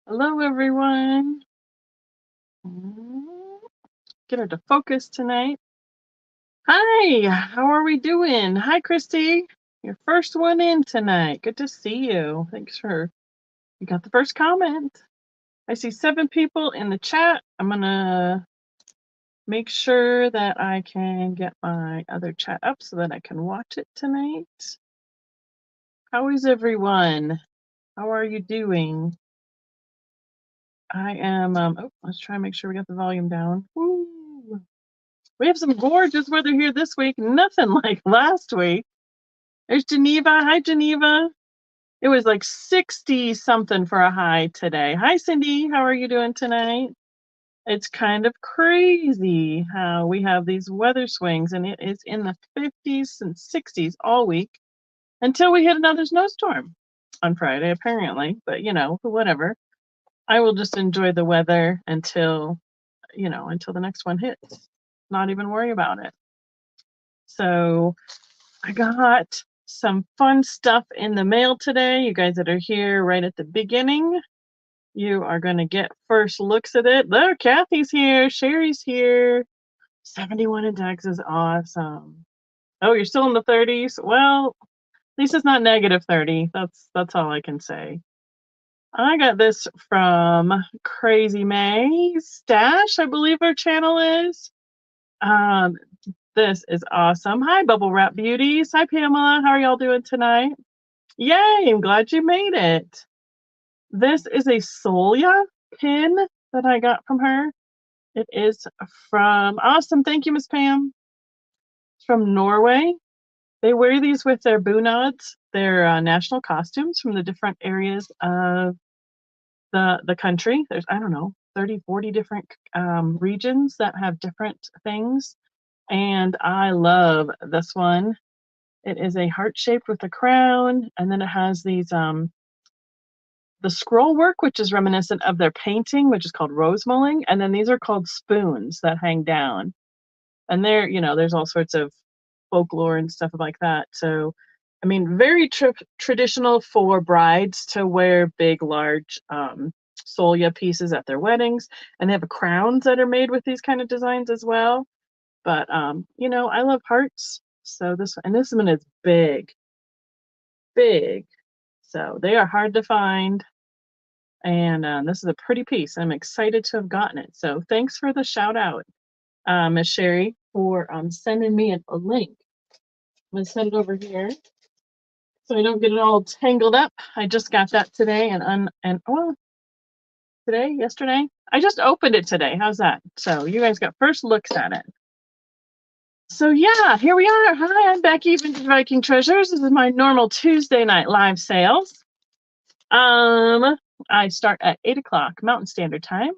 Hello, everyone. Mm, Get her to focus tonight. Hi, how are we doing? Hi, Christy. Your first one in tonight. Good to see you. Thanks for you got the first comment. I see 7 people in the chat. I'm gonna make sure that I can get my other chat up so that I can watch it tonight. How is everyone? How are you doing? I am let's try and make sure we got the volume down. Woo. We have some gorgeous weather here this week. Nothing like last week. There's Geneva. Hi, Geneva. It was like 60 something for a high today. Hi, Cindy. How are you doing tonight? It's kind of crazy how we have these weather swings, and it is in the 50s and 60s all week until we hit another snowstorm on Friday, apparently. But, whatever. I will just enjoy the weather until the next one hits. Not even worry about it. So I got some fun stuff in the mail today. You guys that are here right at the beginning, you are going to get first looks at it. Look, Kathy's here. Sherry's here. 71 in Texas. Awesome. Oh, you're still in the 30s? Well, at least it's not negative 30. That's all I can say. I got this from Crazy May Stash, I believe her channel is. This is awesome. Hi, Bubble Wrap Beauties. Hi, Pamela. How are y'all doing tonight? Yay, I'm glad you made it. This is a Solia pin that I got from her. It is from, awesome. Thank you, Miss Pam. It's from Norway. They wear these with their bunads, their national costumes from the different areas of the country. There's, I don't know, 30, 40 different regions that have different things. And I love this one. It is a heart shaped with a crown, and then it has these the scroll work, which is reminiscent of their painting, which is called rose mulling, and then these are called spoons that hang down. And there, there's all sorts of folklore and stuff like that. So, I mean, very traditional for brides to wear big, large solia pieces at their weddings, and they have crowns that are made with these kind of designs as well. But I love hearts, so this one is big. So they are hard to find, and this is a pretty piece. I'm excited to have gotten it. So thanks for the shout out, Miss Sherry, for sending me a link. I'm gonna send it over here so I don't get it all tangled up. I just got that today, yesterday. I just opened it today. How's that? So you guys got first looks at it. So yeah, here we are. Hi, I'm Becky, Vintagevikingtreasures. This is my normal Tuesday night live sales. I start at 8 o'clock Mountain Standard Time.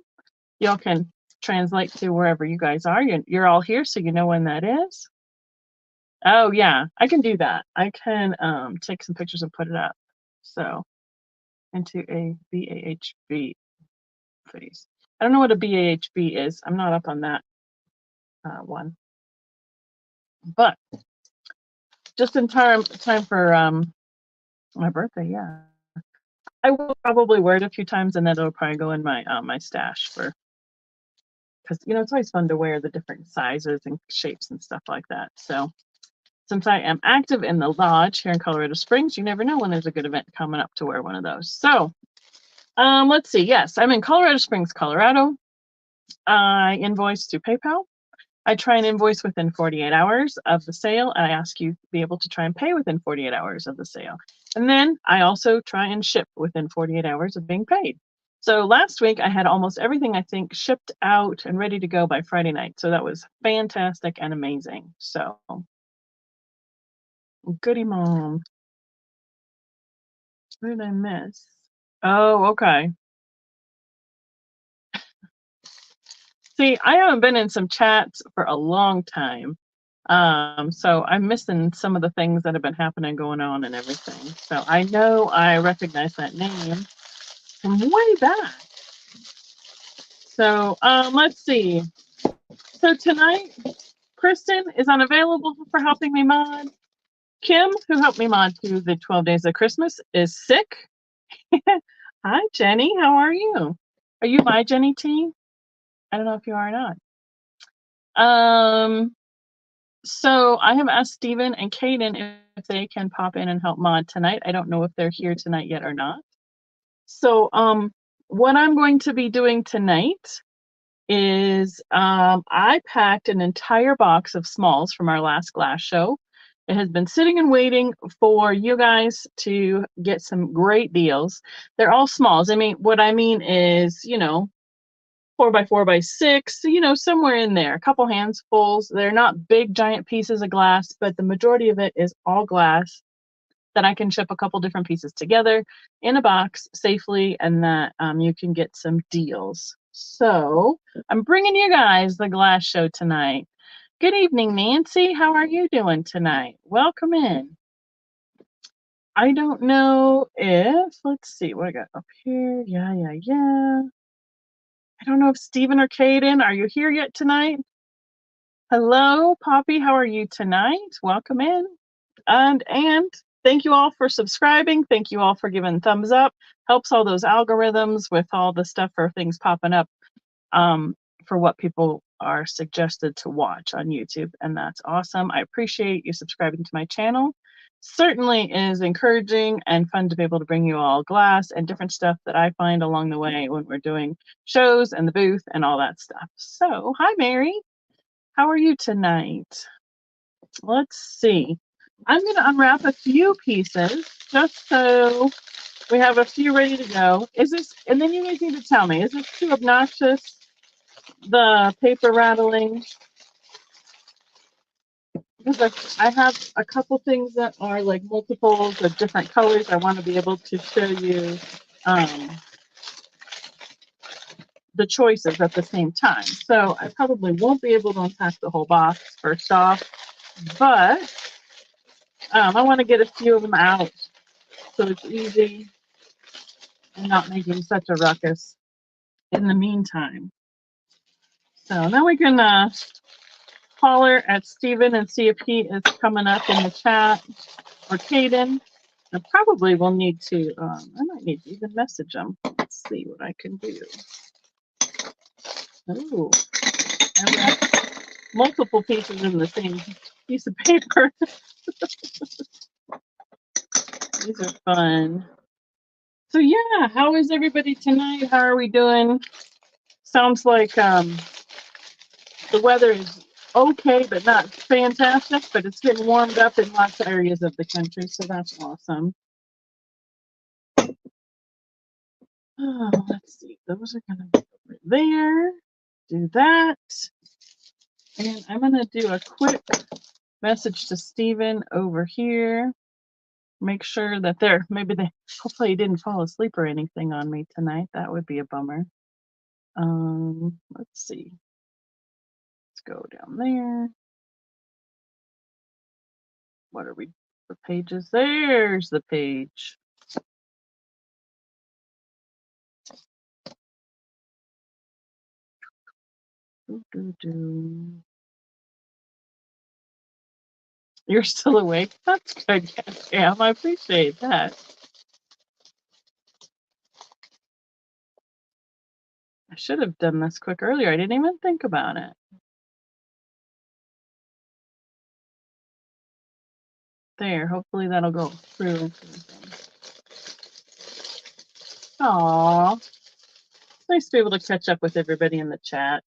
Y'all can translate to wherever you guys are. You're all here, so you know when that is. Oh yeah, I can do that. I can take some pictures and put it up. So into a BAHB face. I don't know what a BAHB is. I'm not up on that one. But just in time for my birthday, yeah. I will probably wear it a few times, and then it'll probably go in my my stash for, because it's always fun to wear the different sizes and shapes and stuff like that. So since I am active in the lodge here in Colorado Springs, you never know when there's a good event coming up to wear one of those. So let's see. Yes, I'm in Colorado Springs, Colorado. I invoice through PayPal. I try and invoice within 48 hours of the sale, and I ask you to be able to try and pay within 48 hours of the sale. And then I also try and ship within 48 hours of being paid. So last week I had almost everything, I think, shipped out and ready to go by Friday night. So that was fantastic and amazing. So goody mom. What did I miss? Oh, okay. See, I haven't been in some chats for a long time. So I'm missing some of the things that have been happening, going on, and everything. So I know I recognize that name from way back. So let's see. So tonight, Kristen is unavailable for helping me mod. Kim, who helped me mod through the 12 days of Christmas, is sick. Hi, Jenny. How are you? Are you my Jenny T? I don't know if you are or not. So I have asked Stephen and Kaden if they can pop in and help mod tonight. I don't know if they're here tonight yet or not. So what I'm going to be doing tonight is I packed an entire box of smalls from our last glass show. It has been sitting and waiting for you guys to get some great deals. They're all smalls. I mean, what I mean is, 4x4x6, somewhere in there, a couple handfuls. They're not big, giant pieces of glass, but the majority of it is all glass that I can ship a couple different pieces together in a box safely and that you can get some deals. So I'm bringing you guys the glass show tonight. Good evening, Nancy. How are you doing tonight? Welcome in. I don't know if, let's see what I got up here. Yeah. I don't know if Stephen or Kaden, are you here yet tonight? Hello, Poppy. How are you tonight? Welcome in. And thank you all for subscribing. Thank you all for giving thumbs up. Helps all those algorithms with all the stuff for things popping up for what people are suggested to watch on YouTube. And that's awesome. I appreciate you subscribing to my channel. Certainly is encouraging and fun to be able to bring you all glass and different stuff that I find along the way when we're doing shows and the booth and all that stuff. So, hi, Mary. How are you tonight? Let's see. I'm going to unwrap a few pieces just so we have a few ready to go. Is this, and then you guys need to tell me, is this too obnoxious, the paper rattling? Because I have a couple things that are like multiples of different colors. I want to be able to show you the choices at the same time. So I probably won't be able to unpack the whole box first off, but I want to get a few of them out so it's easy and not making such a ruckus in the meantime. So then we can holler at Stephen and see if he is coming up in the chat, or Kaden. I probably will need to, I might need to even message him. Let's see what I can do. Oh, I've got multiple pieces in the same piece of paper. These are fun. So yeah, how is everybody tonight? How are we doing? Sounds like the weather is okay, but not fantastic, but it's getting warmed up in lots of areas of the country, so that's awesome. Oh, let's see, those are gonna be over there. Do that. And I'm gonna do a quick message to Stephen over here. Make sure that hopefully he didn't fall asleep or anything on me tonight. That would be a bummer. Let's see. Let's go down there. What are we, the pages? There's the page. You're still awake? That's good, Cam. I appreciate that. I should have done this quick earlier. I didn't even think about it. There, hopefully that'll go through. Aw. It's nice to be able to catch up with everybody in the chat.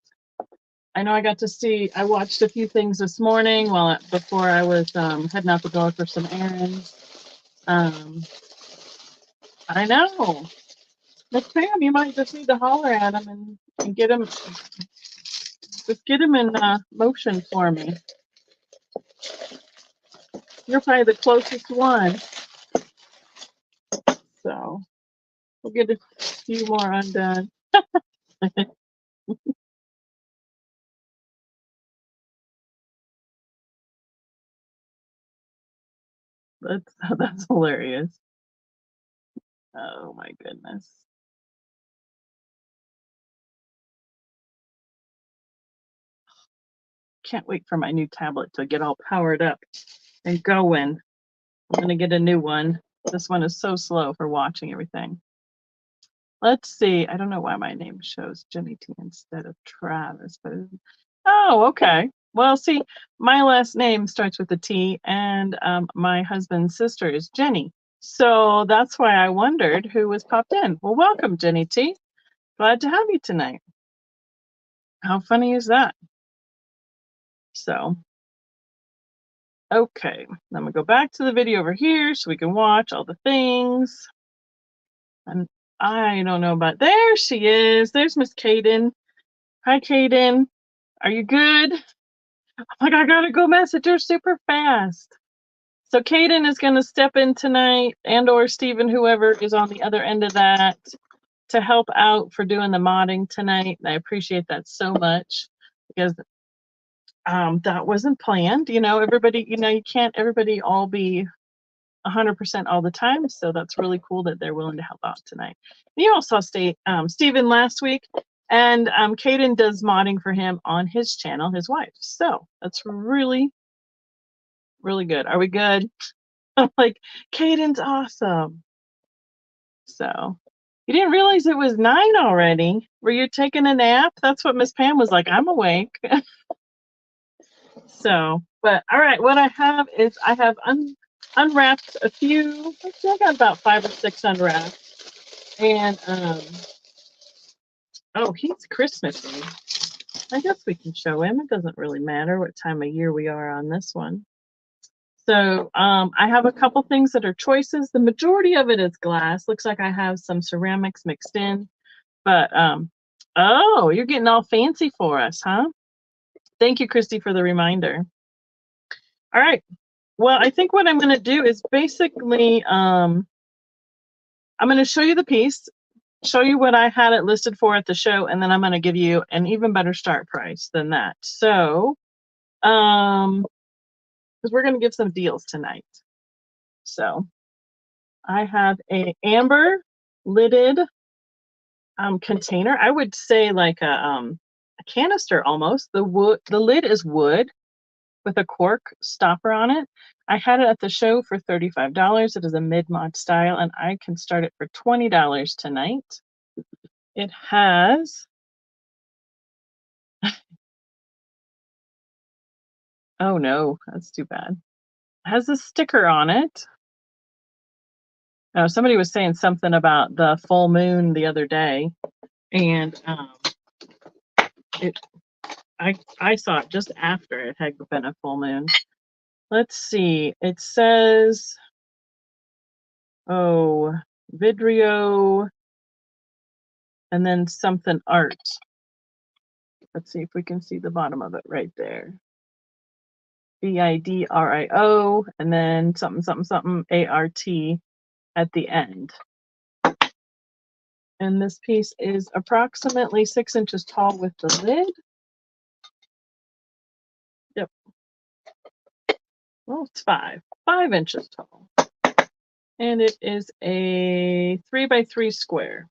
I know I watched a few things this morning before I was heading out the door for some errands. I know. But Pam, you might just need to holler at him and get him, just get him in motion for me. You're probably the closest one. So we'll get a few more undone. That's hilarious. Oh my goodness. Can't wait for my new tablet to get all powered up and going. I'm gonna get a new one. This one is so slow for watching everything. Let's see. I don't know why my name shows Jenny T instead of Travis, but oh, okay. Well, see, my last name starts with a T, and my husband's sister is Jenny. So that's why I wondered who was popped in. Well, welcome, Jenny T. Glad to have you tonight. How funny is that? So, okay. I'm going to go back to the video over here so we can watch all the things. And I don't know about, there she is. There's Miss Kaden. Hi, Kaden. Are you good? I'm like, I gotta go message her super fast. So Kaden is gonna step in tonight, and or Stephen, whoever is on the other end of that, to help out for doing the modding tonight. And I appreciate that so much because that wasn't planned. You know, everybody, you can't everybody all be 100% all the time. So that's really cool that they're willing to help out tonight. You also saw Stephen last week, and Kaden does modding for him on his channel, his wife. So that's really, really good. Are we good? I'm like, Kaden's awesome. So you didn't realize it was 9 already. Were you taking a nap? That's what Miss Pam was like. I'm awake. So, but all right, what I have is I have unwrapped a few. Let's see, I got about 5 or 6 unwrapped. And oh, he's Christmassy. I guess we can show him. It doesn't really matter what time of year we are on this one. So I have a couple things that are choices. The majority of it is glass. Looks like I have some ceramics mixed in. But oh, you're getting all fancy for us, huh? Thank you, Christy, for the reminder. All right. Well, I think what I'm going to do is basically I'm going to show you the piece, show you what I had it listed for at the show, and then I'm going to give you an even better start price than that. So, because we're going to give some deals tonight. So, I have a amber lidded container. I would say like a canister almost. The lid is wood with a cork stopper on it. I had it at the show for $35. It is a mid-mod style, and I can start it for $20 tonight. It has, oh no, that's too bad. It has a sticker on it. Somebody was saying something about the full moon the other day, and I saw it just after it had been a full moon. Let's see. It says, oh, Vidrio, and then something art. Let's see if we can see the bottom of it right there. VIDRIO, and then something, something, something, ART at the end. And this piece is approximately 6 inches tall with the lid. Yep. Well, it's 5 inches tall. And it is a 3x3 square.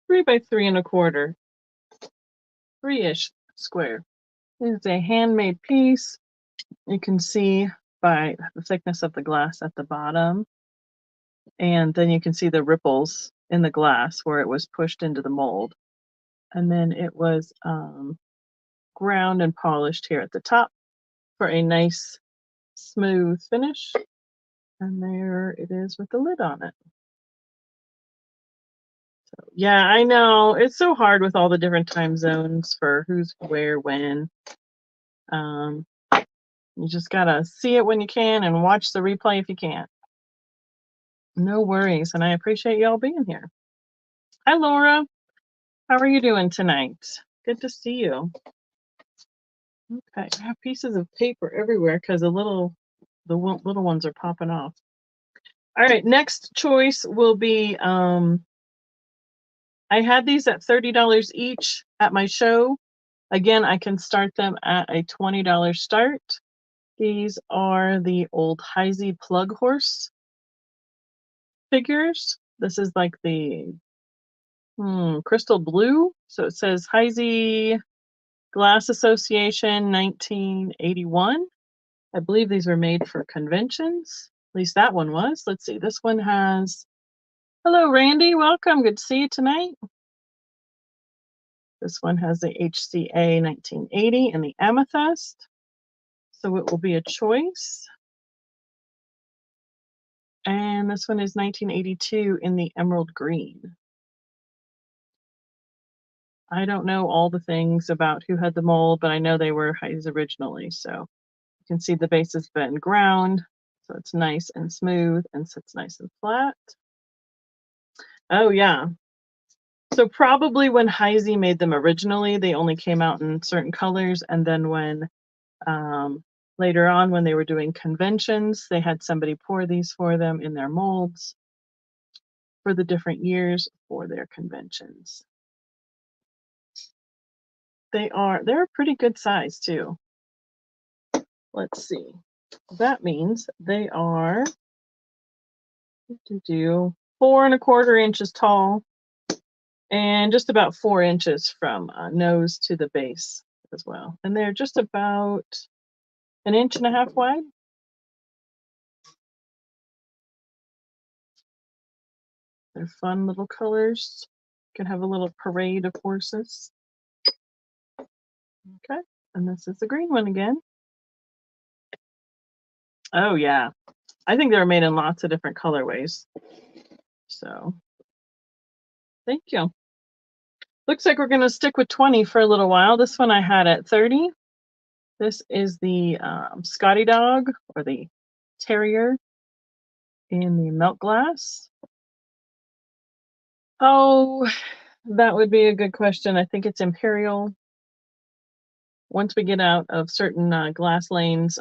3x3 1/4. 3-ish square. It's a handmade piece. You can see by the thickness of the glass at the bottom. And then you can see the ripples in the glass where it was pushed into the mold. And then it was ground and polished here at the top for a nice smooth finish. And there it is with the lid on it. So, yeah, I know. It's so hard with all the different time zones for who's where, when. You just gotta see it when you can and watch the replay if you can't. No worries, and I appreciate y'all being here. Hi, Laura. How are you doing tonight? Good to see you. Okay, I have pieces of paper everywhere because the little ones are popping off. All right, next choice will be I had these at $30 each at my show. Again, I can start them at a $20 start. These are the old Heisey plug horse figures. This is like the crystal blue. So it says Heisey Glass Association 1981. I believe these were made for conventions. At least that one was. Let's see. This one has Hello, Randy. Welcome. Good to see you tonight. This one has the HCA 1980 and the amethyst, so it will be a choice. And this one is 1982 in the emerald green. I don't know all the things about who had the mold, but I know they were Heidi's originally. So you can see the base has been ground, so it's nice and smooth and sits nice and flat. Oh yeah. So probably when Heisey made them originally, they only came out in certain colors, and then when later on, when they were doing conventions, they had somebody pour these for them in their molds for the different years for their conventions. They're a pretty good size too. Let's see. That means they are 4¼ inches tall and just about 4 inches from nose to the base as well. And they're just about 1.5 inches wide. They're fun little colors. You can have a little parade of horses. Okay, and this is the green one again. Oh yeah, I think they were made in lots of different colorways. So, thank you. Looks like we're gonna stick with 20 for a little while. This one I had at 30. This is the Scotty Dog, or the Terrier, in the milk glass. Oh, that would be a good question. I think it's Imperial. Once we get out of certain glass lanes,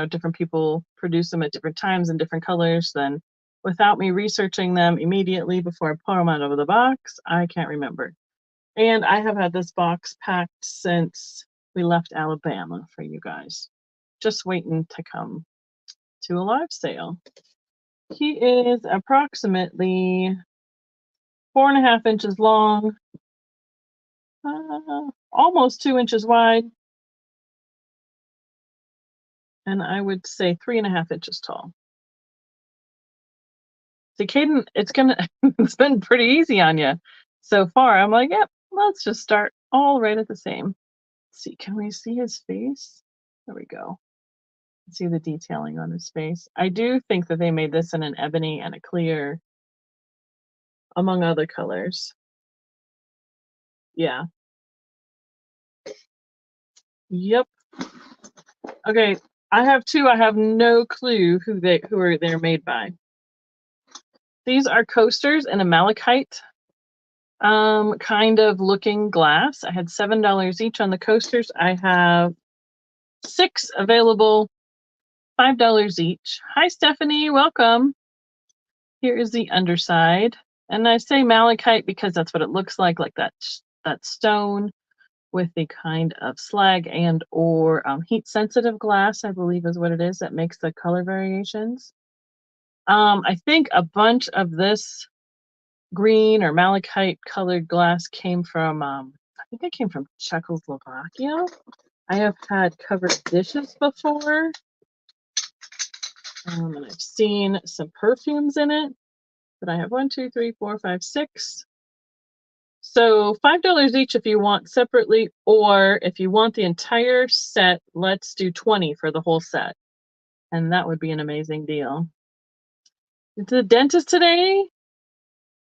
different people produce them at different times in different colors, then without me researching them immediately before I pour them out of the box, I can't remember. And I have had this box packed since we left Alabama for you guys, just waiting to come to a live sale. He is approximately 4.5 inches long, almost 2 inches wide, and I would say 3.5 inches tall. See, Caden, it's been pretty easy on you so far. I'm like, yep, let's just start all right at the same. Let's see, can we see his face? There we go. See the detailing on his face. I do think that they made this in an ebony and a clear, among other colors. Yeah. Yep. Okay, I have two. I have no clue who they're made by. These are coasters in a malachite kind of looking glass. I had $7 each on the coasters. I have 6 available, $5 each. Hi, Stephanie. Welcome. Here is the underside. And I say malachite because that's what it looks like that stone with the kind of slag and or heat sensitive glass, I believe is what it is that makes the color variations. I think a bunch of this green or malachite colored glass came from, I think it came from Czechoslovakia. I have had covered dishes before. And I've seen some perfumes in it. But I have 1, 2, 3, 4, 5, 6. So $5 each if you want separately, or if you want the entire set, let's do 20 for the whole set. And that would be an amazing deal. To the dentist today?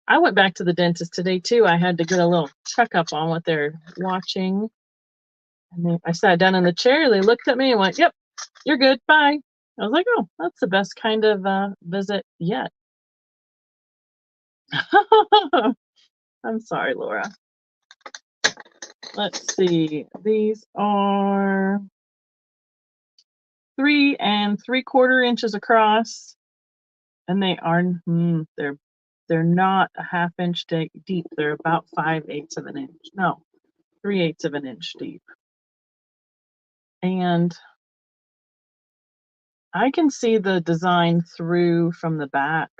I went back to the dentist today too. I had to get a little checkup on what they're watching. And I sat down in the chair. They looked at me and went, "Yep, you're good. Bye." I was like, "Oh, that's the best kind of visit yet." I'm sorry, Laura. Let's see. These are 3 3/4 inches across, and they are they're not a 1/2 inch deep. They're about 5/8 of an inch. No, 3/8 of an inch deep. And I can see the design through from the back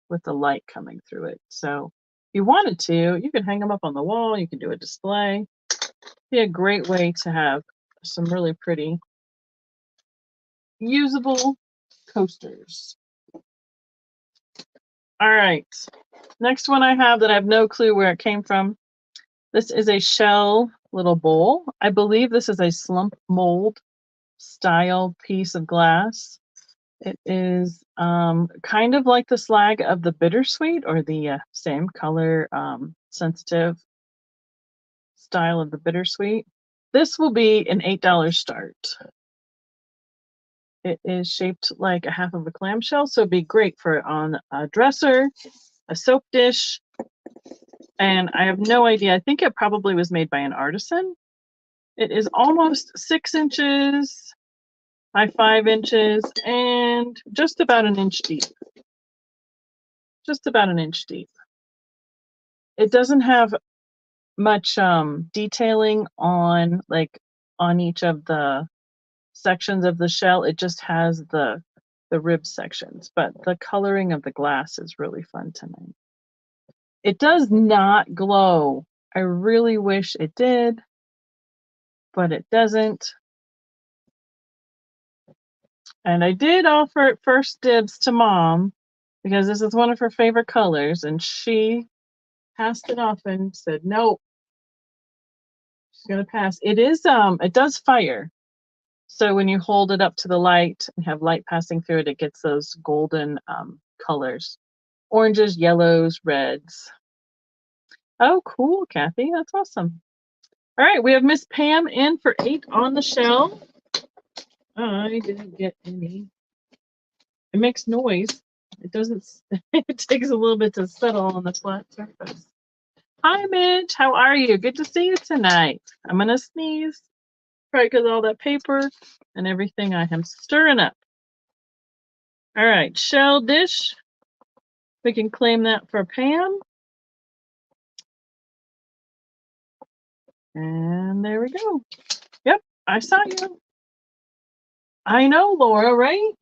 with the light coming through it. So if you wanted to, you could hang them up on the wall. You can do a display. Be a great way to have some really pretty usable coasters. All right. Next one I have that I have no clue where it came from. This is a shell little bowl. I believe this is a slump mold style piece of glass. It is kind of like the slag of the bittersweet, or the same color sensitive style of the bittersweet. This will be an $8 start. It is shaped like a half of a clamshell, so it'd be great for on a dresser, a soap dish, and I have no idea. I think it probably was made by an artisan. It is almost 6 inches by 5 inches and just about an inch deep. Just about an inch deep. It doesn't have much detailing on each of the sections of the shell. It just has the rib sections, but the coloring of the glass is really fun tonight. It does not glow. I really wish it did, but it doesn't. And I did offer it first dibs to Mom because this is one of her favorite colors, and she passed it off and said nope. She's gonna pass. It is it does fire. So when you hold it up to the light and have light passing through it, it gets those golden colors. Oranges, yellows, reds. Oh, cool, Kathy. That's awesome. All right, we have Miss Pam in for 8 on the shell. I didn't get any. It makes noise. It doesn't, it takes a little bit to settle on the flat surface. Hi, Mitch. How are you? Good to see you tonight. I'm going to sneeze. Probably because of all that paper and everything I am stirring up. All right, shell dish. We can claim that for Pam. And there we go. Yep, I saw you. I know, Laura, right?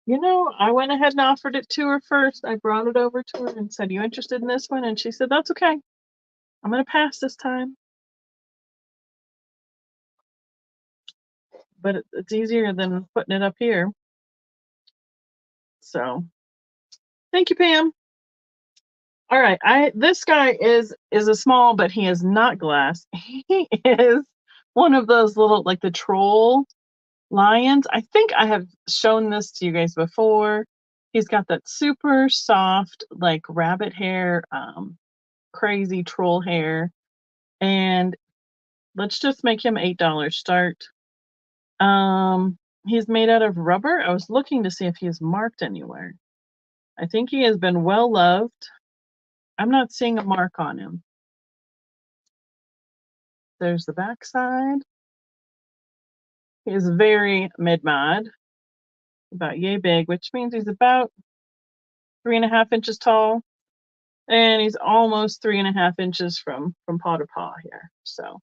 You know, I went ahead and offered it to her first. I brought it over to her and said, you interested in this one? And she said, that's okay. I'm going to pass this time. But it's easier than putting it up here. So thank you, Pam. All right, this guy is a small, but he is not glass. He is one of those little, like the troll lions. I think I have shown this to you guys before. He's got that super soft, like rabbit hair, crazy troll hair. And let's just make him $8 start. He's made out of rubber. I was looking to see if he is marked anywhere. I think he has been well loved. I'm not seeing a mark on him. There's the back side. He is very mid-mod, about yay big, which means he's about 3.5 inches tall, and he's almost 3.5 inches from paw to paw here. So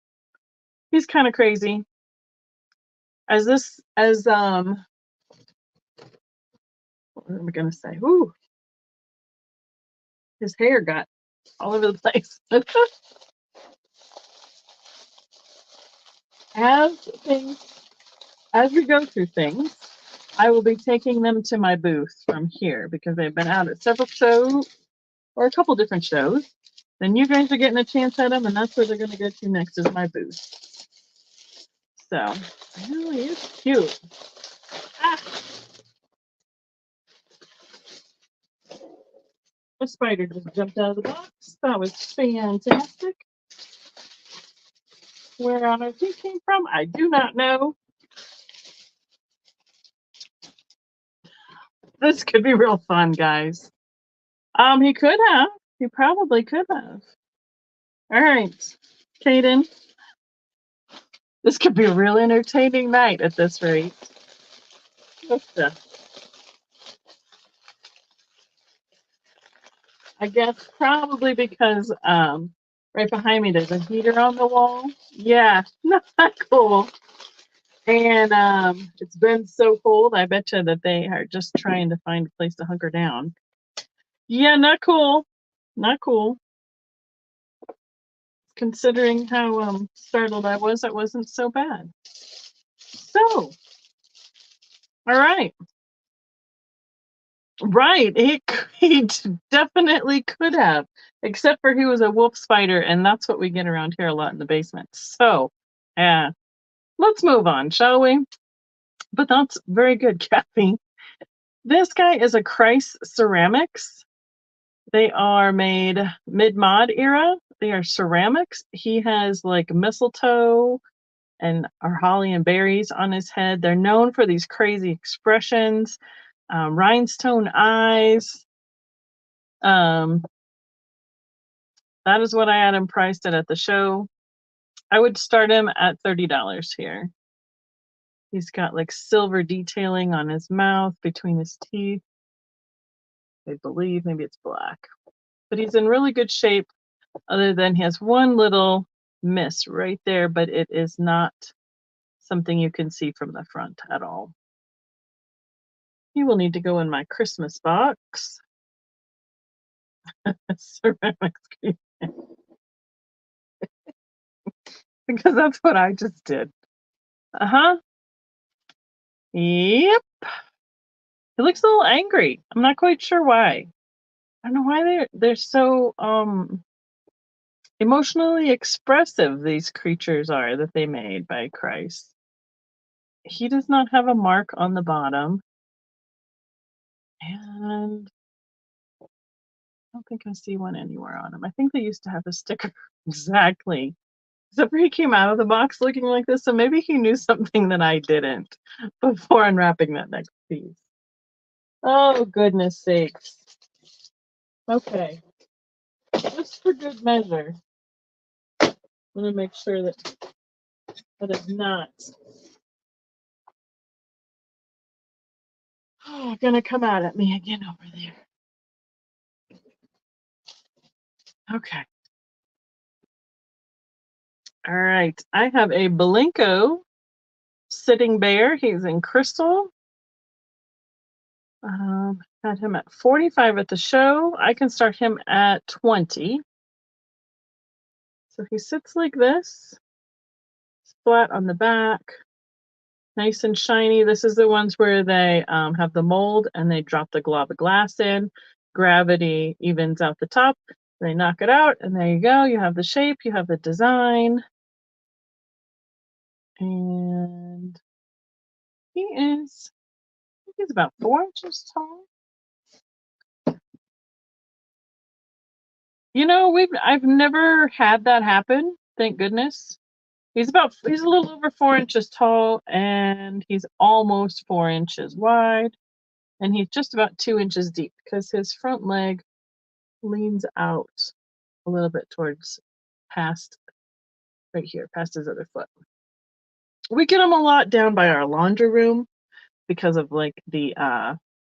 he's kind of crazy. What am I gonna say? Ooh, his hair got all over the place. As we go through things, I will be taking them to my booth from here because they've been out at several shows, or a couple different shows. Then you guys are getting a chance at them, and that's where they're going to go to next is my booth. So, really is cute. Ah! The spider just jumped out of the box. That was fantastic. Where on earth he came from, I do not know. This could be real fun, guys. He could have. He probably could have. All right, Kaden. This could be a real entertaining night at this rate. I guess probably because right behind me there's a heater on the wall. Yeah, not cool. And it's been so cold. I bet you that they are just trying to find a place to hunker down. Yeah, not cool. Not cool. Considering how startled I was, it wasn't so bad. So, all right. Right. He definitely could have, except for he was a wolf spider, and that's what we get around here a lot in the basement. So, yeah, let's move on, shall we? But that's very good, Kathy. This guy is a Christ ceramics. They are made mid-mod era. They are ceramics. He has like mistletoe and or holly and berries on his head. They're known for these crazy expressions, rhinestone eyes. Um, that is what I had him priced at the show. I would start him at $30 here. He's got like silver detailing on his mouth, between his teeth. I believe maybe it's black. But he's in really good shape, other than he has one little miss right there, but it is not something you can see from the front at all. He will need to go in my Christmas box. Ceramics because that's what I just did. Uh-huh. Yep. He looks a little angry. I'm not quite sure why. I don't know why they're so emotionally expressive, these creatures are that they made by Christ. He does not have a mark on the bottom. And I don't think I see one anywhere on him. I think they used to have a sticker. Exactly. Except for he came out of the box looking like this, so maybe he knew something that I didn't before unwrapping that next piece. Oh, goodness sakes. Okay. Just for good measure, I'm going to make sure that is not going to come out at me again over there. Okay. All right. I have a Belenko sitting bear. He's in crystal. Had him at 45 at the show. I can start him at 20. So he sits like this, flat on the back, nice and shiny. This is the ones where they have the mold and they drop the glob of glass in. Gravity evens out the top. They knock it out, and there you go. You have the shape, you have the design. And he's about 4 inches tall. You know, I've never had that happen, thank goodness. He's a little over 4 inches tall, and he's almost 4 inches wide, and he's just about 2 inches deep because his front leg leans out a little bit towards past right here, past his other foot. We get him a lot down by our laundry room because of like the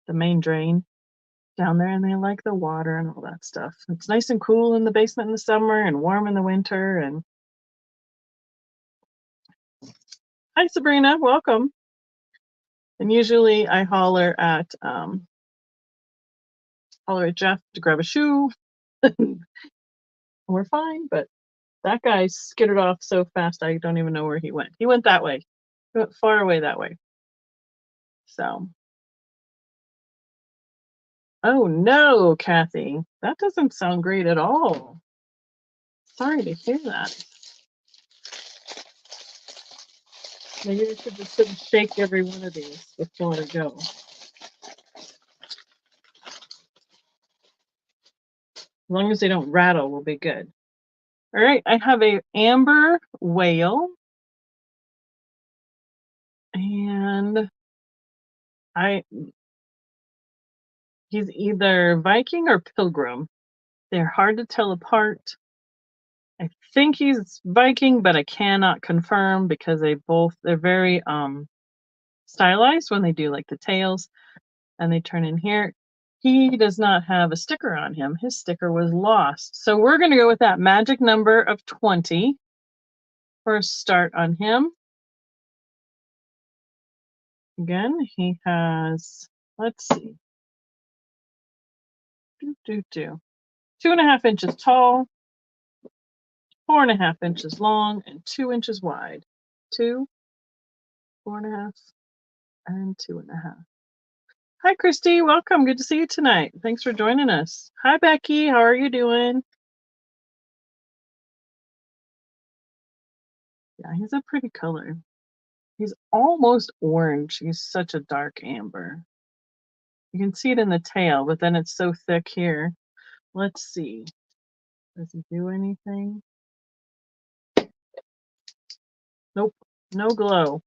main drain down there, and they like the water and all that stuff. It's nice and cool in the basement in the summer and warm in the winter. And hi, Sabrina, welcome. And usually I holler at Jeff to grab a shoe. We're fine, but that guy skittered off so fast I don't even know where he went. He went that way. He went far away that way. So, oh no, Kathy, that doesn't sound great at all. Sorry to hear that. Maybe we should just shake every one of these before I go. As long as they don't rattle, we'll be good. All right, I have a amber whale. And he's either Viking or Pilgrim. They're hard to tell apart. I think he's Viking, but I cannot confirm because they're very stylized when they do like the tails and they turn in here. He does not have a sticker on him. His sticker was lost. So we're going to go with that magic number of 20 for a start on him. Again, he has, let's see, 2.5 inches tall, 4.5 inches long, and 2 inches wide. 2, 4.5, and 2.5. Hi, Christy. Welcome. Good to see you tonight. Thanks for joining us. Hi, Becky. How are you doing? Yeah, he's a pretty color. He's almost orange. He's such a dark amber. You can see it in the tail, but then it's so thick here. Let's see. Does he do anything? Nope. No glow,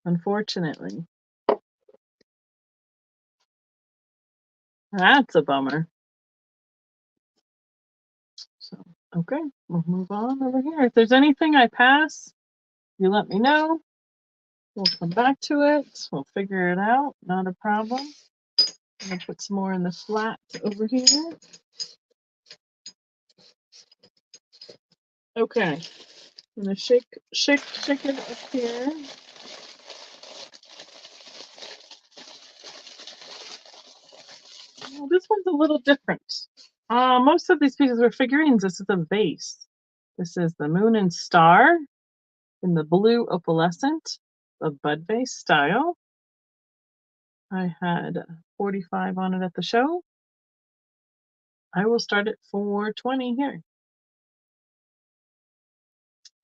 unfortunately. That's a bummer. So, okay, we'll move on over here. If there's anything I pass, you let me know. We'll come back to it. We'll figure it out. Not a problem. I'm going to put some more in the flat over here. Okay. I'm going to shake it up here. Well, this one's a little different. Most of these pieces are figurines. This is a vase. This is the moon and star in the blue opalescent, the bud vase style. I had 45 on it at the show. I will start at 420 here.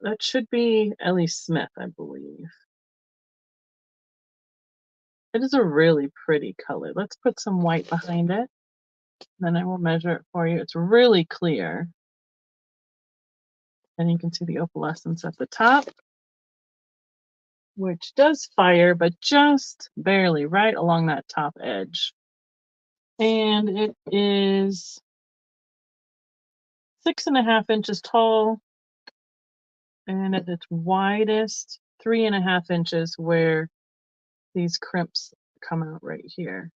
That should be Ellie Smith, I believe. It is a really pretty color. Let's put some white behind it. Then I will measure it for you. It's really clear. And you can see the opalescence at the top, which does fire, but just barely right along that top edge. And it is 6.5 inches tall, and at its widest, 3.5 inches where these crimps come out right here.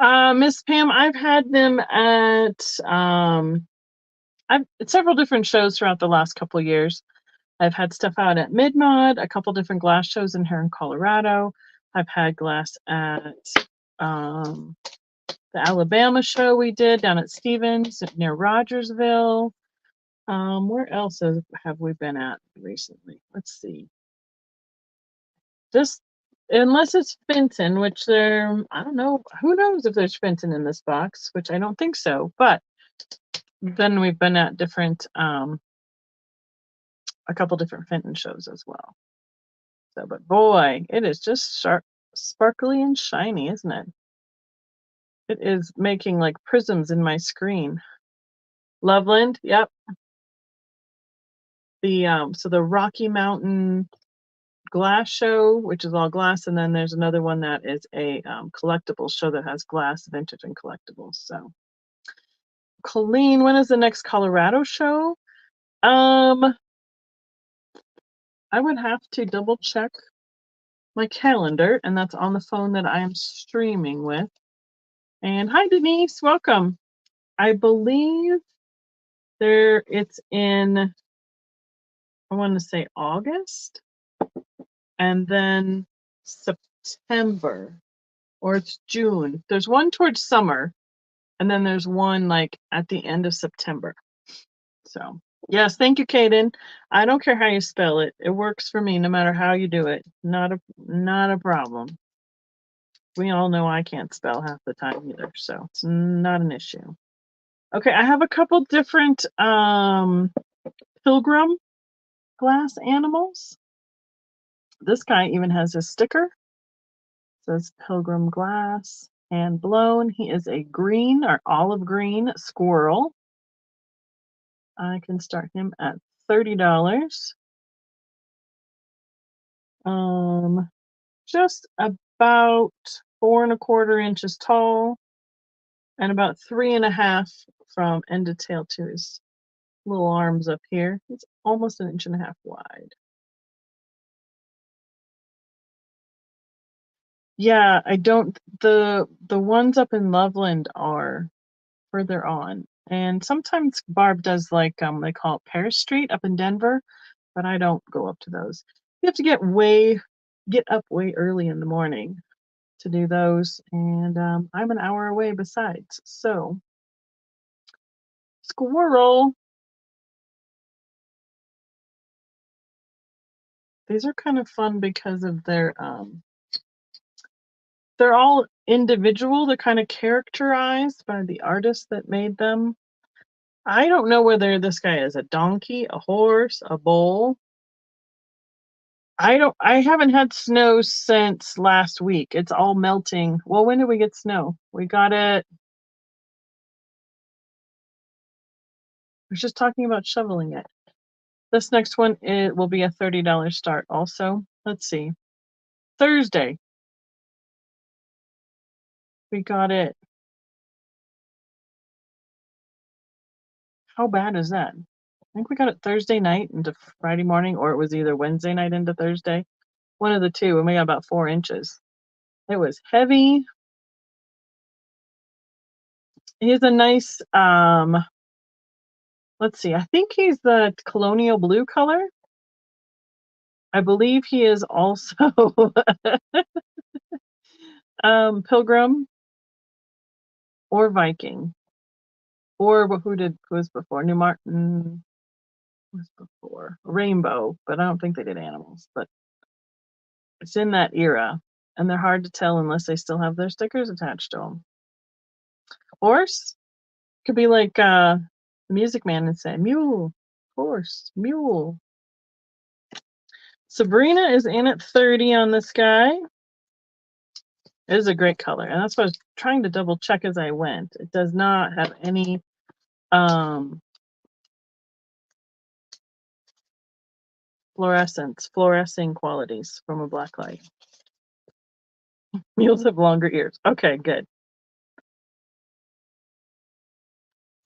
Miss Pam, I've had them at several different shows throughout the last couple years. I've had stuff out at Midmod, a couple different glass shows in here in Colorado. I've had glass at the Alabama show we did down at Stevens near Rogersville. Where else have we been at recently? Let's see. Just unless it's Fenton, which I don't know. Who knows if there's Fenton in this box, which I don't think so. But then we've been at different, a couple different Fenton shows as well. So, but boy, it is just sharp, sparkly and shiny, isn't it? It is making like prisms in my screen. Loveland, yep. So the Rocky Mountain glass show, which is all glass, and then there's another one that is a collectibles show that has glass, vintage, and collectibles. So, Colleen, when is the next Colorado show? I would have to double check my calendar, and that's on the phone that I am streaming with. And hi, Denise, welcome. I believe it's in, I want to say August, and then September, or it's June. There's one towards summer, and then there's one like at the end of September. So yes, thank you, Kaden. I don't care how you spell it. It works for me no matter how you do it. Not a problem. We all know I can't spell half the time either, so it's not an issue. Okay, I have a couple different pilgrim glass animals. This guy even has a sticker. It says Pilgrim Glass, hand blown. He is a green or olive green squirrel. I can start him at $30. Just about 4.25 inches tall and about 3.5 from end to tail to his little arms up here. It's almost 1.5 inches wide. Yeah, I don't, the ones up in Loveland are further on. And sometimes Barb does like they call it Paris Street up in Denver, but I don't go up to those. You have to get up way early in the morning to do those, and I'm an hour away besides. So squirrel. These are kind of fun because of they're all individual. They're kind of characterized by the artist that made them. I don't know whether this guy is a donkey, a horse, a bull. I haven't had snow since last week. It's all melting. Well, when did we get snow? We got it. I was just talking about shoveling it. This next one, it will be a $30 start also. Let's see. Thursday. We got it. How bad is that? I think we got it Thursday night into Friday morning, or it was either Wednesday night into Thursday. One of the two, and we got about 4 inches. It was heavy. He's a nice, let's see, I think he's the colonial blue color. I believe he is also Pilgrim or Viking. Or who was before? New Martin was before. Rainbow, but I don't think they did animals. But it's in that era, and they're hard to tell unless they still have their stickers attached to them. Horse could be like the Music Man and say mule, horse, mule. Sabrina is in at 30 on this guy. It is a great color, and that's what I was trying to double check as I went. It does not have any fluorescing qualities from a black light. Mules have longer ears. Okay, good.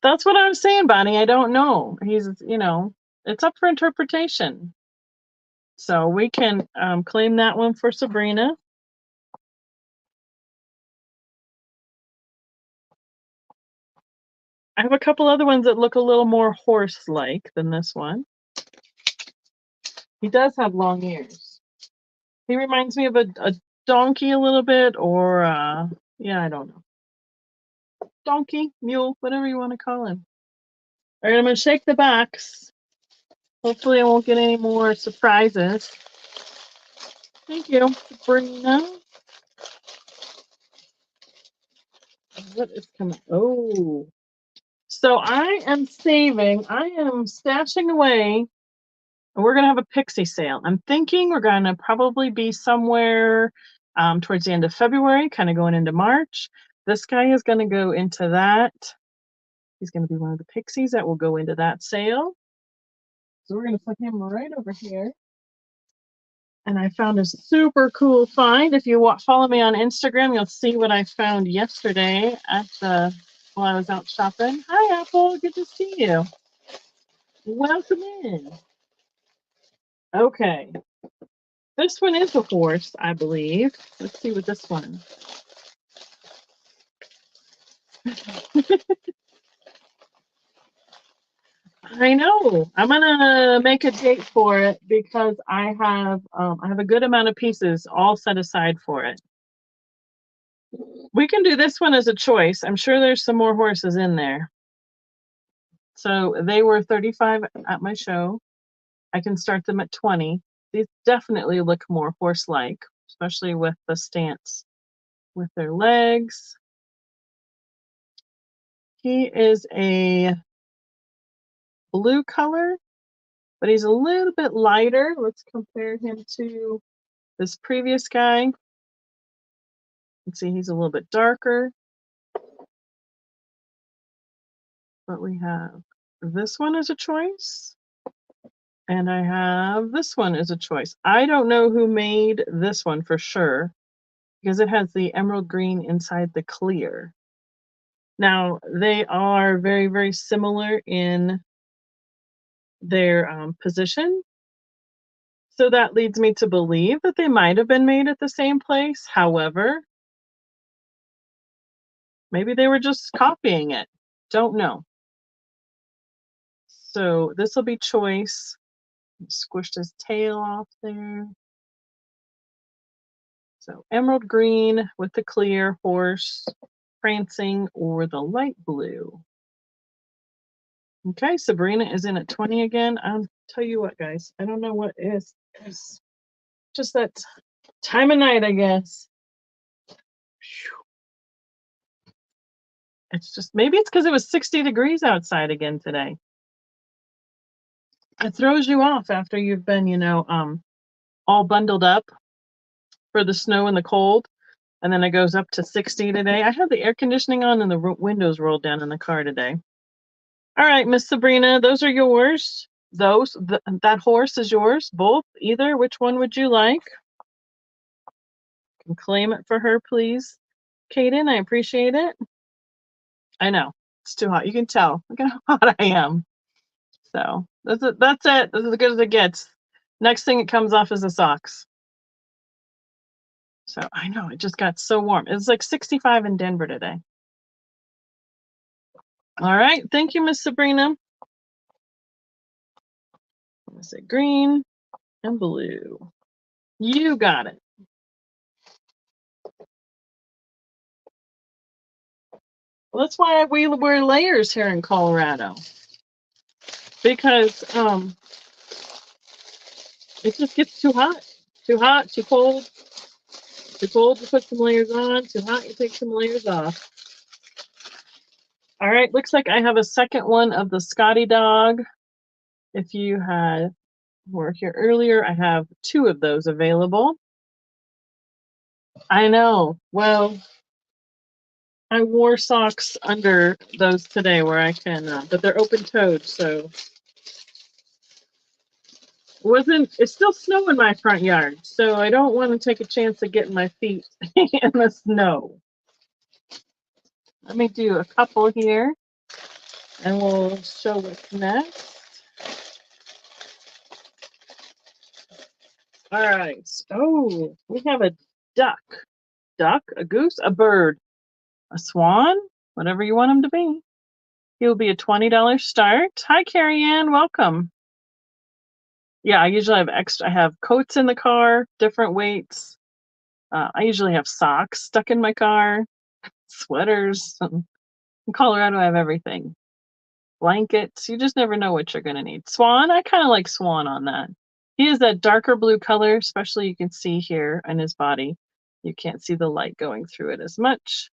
That's what I was saying, Bonnie. I don't know. He's, it's up for interpretation. So we can claim that one for Sabrina. I have a couple other ones that look a little more horse-like than this one. He does have long ears. He reminds me of a donkey a little bit, or yeah, I don't know. Donkey, mule, whatever you want to call him. All right, I'm going to shake the box. Hopefully I won't get any more surprises. Thank you, Sabrina. What is coming? Oh. So I am stashing away, and we're going to have a Pixie sale. I'm thinking we're going to probably be somewhere towards the end of February, kind of going into March. This guy is going to go into that. He's going to be one of the Pixies that will go into that sale. So we're going to put him right over here. And I found a super cool find. If you follow me on Instagram, you'll see what I found yesterday while I was out shopping. Hi, Apple. Good to see you. Welcome in. Okay. This one is a horse, I believe. Let's see what this one. I know. I'm gonna make a date for it because I have a good amount of pieces all set aside for it. We can do this one as a choice. I'm sure there's some more horses in there. So they were 35 at my show. I can start them at 20. These definitely look more horse-like, especially with the stance with their legs. He is a blue color, but he's a little bit lighter. Let's compare him to this previous guy. Let's see, he's a little bit darker. But we have this one as a choice. And I have this one as a choice. I don't know who made this one for sure, because it has the emerald green inside the clear. Now, they are very, very similar in their position. So that leads me to believe that they might have been made at the same place. However, maybe they were just copying it. Don't know. So this will be choice. Squished his tail off there. So emerald green with the clear, horse, prancing, or the light blue. Okay, Sabrina is in at 20 again. I'll tell you what, guys. I don't know what is. It's just that time of night, I guess. It's just, maybe it's because it was 60 degrees outside again today. It throws you off after you've been, all bundled up for the snow and the cold. And then it goes up to 60 today. I had the air conditioning on and the windows rolled down in the car today. All right, Miss Sabrina, those are yours. That horse is yours, both, either. Which one would you like? You can claim it for her, please. Kaden, I appreciate it. I know, it's too hot. You can tell. Look at how hot I am. So that's it. That's it. This is as good as it gets. Next thing it comes off is the socks. So I know, it just got so warm. It's like 65 in Denver today. All right. Thank you, Miss Sabrina. I'm going to say green and blue. You got it. Well, that's why we wear layers here in Colorado. Because it just gets too hot. Too hot, too cold. Too cold to put some layers on. Too hot, you take some layers off. All right, looks like I have a second one of the Scotty dog. If you were here earlier, I have 2 of those available. I know. Well, I wore socks under those today where I can, but they're open-toed, so it's still snow in my front yard, so I don't want to take a chance of getting my feet in the snow. Let me do a couple here, and we'll show what's next. All right. Oh, we have a duck, a goose, a bird, a swan, whatever you want him to be. He will be a $20 start. Hi, Carrie Ann. Welcome. Yeah, I usually have extra. I have coats in the car, different weights. I usually have socks stuck in my car, sweaters. In Colorado, I have everything. Blankets. You just never know what you're going to need. Swan, I kind of like Swan on that. He is that darker blue color, especially you can see here on his body. You can't see the light going through it as much.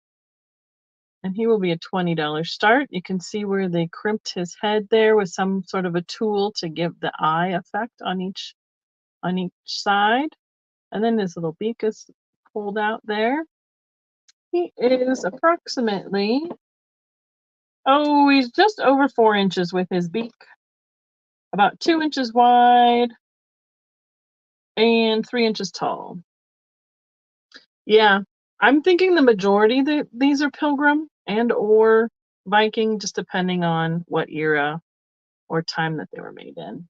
And he will be a $20 start. You can see where they crimped his head there with some sort of a tool to give the eye effect on each side. And then his little beak is pulled out there. He is approximately, he's just over 4 inches with his beak, about 2 inches wide and 3 inches tall. Yeah, I'm thinking the majority that these are Pilgrim and or Viking, just depending on what era or time that they were made in.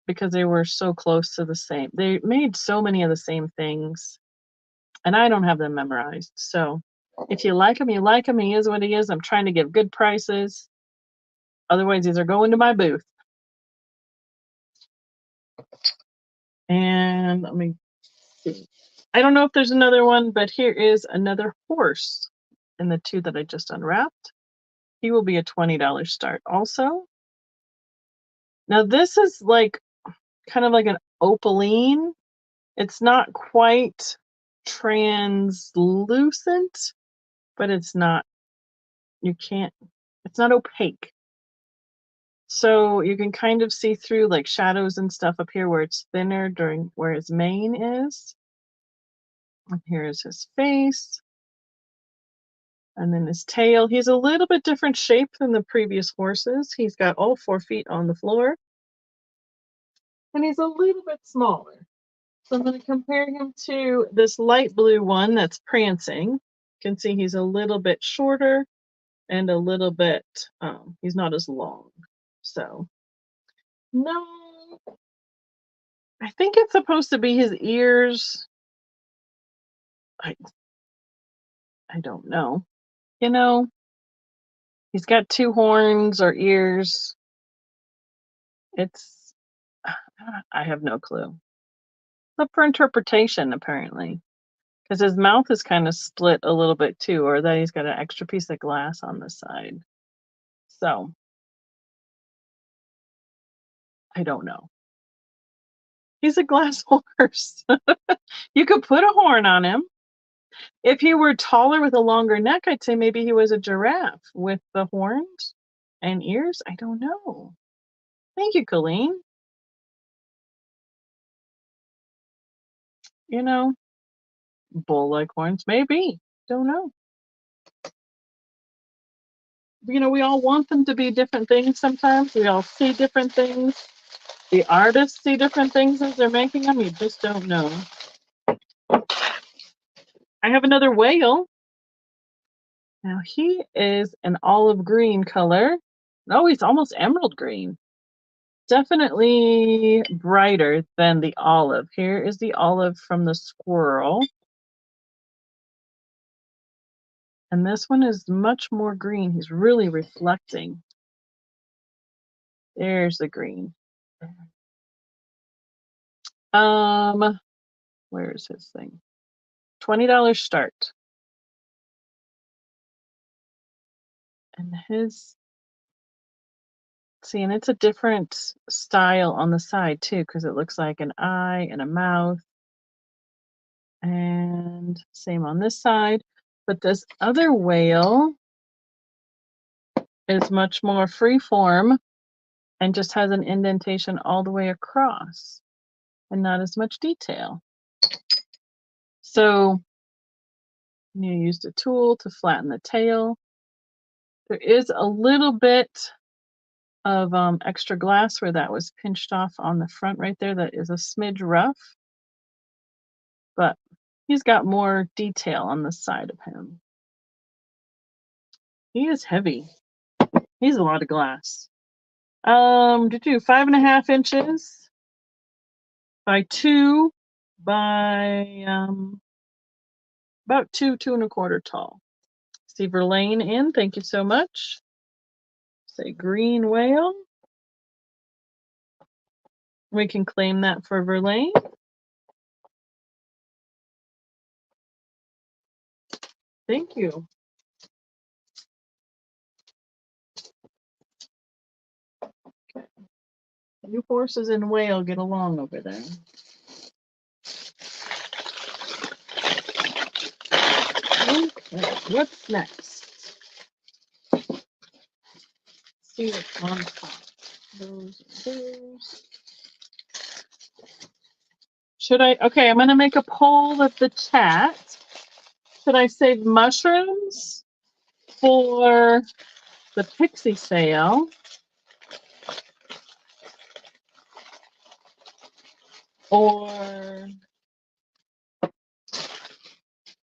Because they were so close to the same. They made so many of the same things, and I don't have them memorized. So if you like them, you like them. He is what he is. I'm trying to give good prices. Otherwise, these are going to my booth. And let me see. I don't know if there's another one, but here is another horse in the 2 that I just unwrapped. He will be a $20 start also. Now this is like kind of like an opaline. It's not quite translucent, but it's not opaque. So you can kind of see through like shadows and stuff up here where it's thinner during where his mane is. And here's his face. And then his tail. He's a little bit different shape than the previous horses. He's got all 4 feet on the floor. And he's a little bit smaller. So I'm going to compare him to this light blue one that's prancing. You can see he's a little bit shorter and a little bit, he's not as long. So, no, I think it's supposed to be his ears. I don't know. He's got 2 horns or ears. I have no clue. Up for interpretation, apparently. Because his mouth is kind of split a little bit too, or that he's got an extra piece of glass on the side. So, I don't know. He's a glass horse. You could put a horn on him. If he were taller with a longer neck, I'd say maybe he was a giraffe with the horns and ears. I don't know. Thank you, Colleen. You know, bull-like horns, maybe. Don't know. You know, we all want them to be different things sometimes. We all see different things. The artists see different things as they're making them. You just don't know. I have another whale. Now he is an olive green color. No, he's almost emerald green. Definitely brighter than the olive. Here is the olive from the squirrel. And this one is much more green. He's really reflecting. There's the green. Where's his thing? $20 start. And his, see, and it's a different style on the side too, because it looks like an eye and a mouth. And same on this side. But this other whale is much more freeform and just has an indentation all the way across and not as much detail. So you used a tool to flatten the tail. There is a little bit of extra glass where that was pinched off on the front right there. That is a smidge rough, but he's got more detail on the side of him. He is heavy. He's a lot of glass. Did you 5.5 inches by 2 by about 2.25 tall. See Verlaine in, thank you so much. Say green whale. We can claim that for Verlaine. Thank you. Okay. You horses and whale get along over there. Okay, what's next? Let's see what's on top. Those and those. Should I, okay, I'm gonna make a poll of the chat. Should I save mushrooms for the pixie sale? Or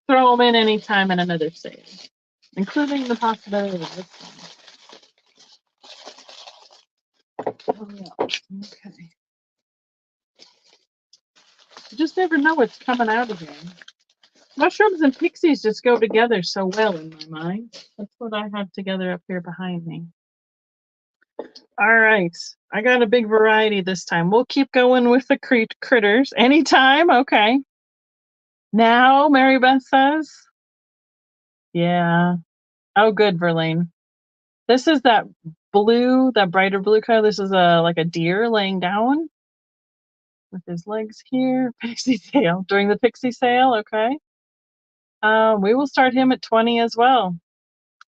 throw them in anytime in another sale, including the possibility of this one. Oh, yeah. Okay. You just never know what's coming out of here. Mushrooms and pixies just go together so well in my mind. That's what I have together up here behind me. All right. I got a big variety this time. We'll keep going with the critters. Anytime? Okay. Now, Mary Beth says. Yeah. Oh, good, Verlaine. This is that blue, that brighter blue color. This is like a deer laying down with his legs here. Pixie sale. During the pixie sale, okay. We will start him at 20 as well.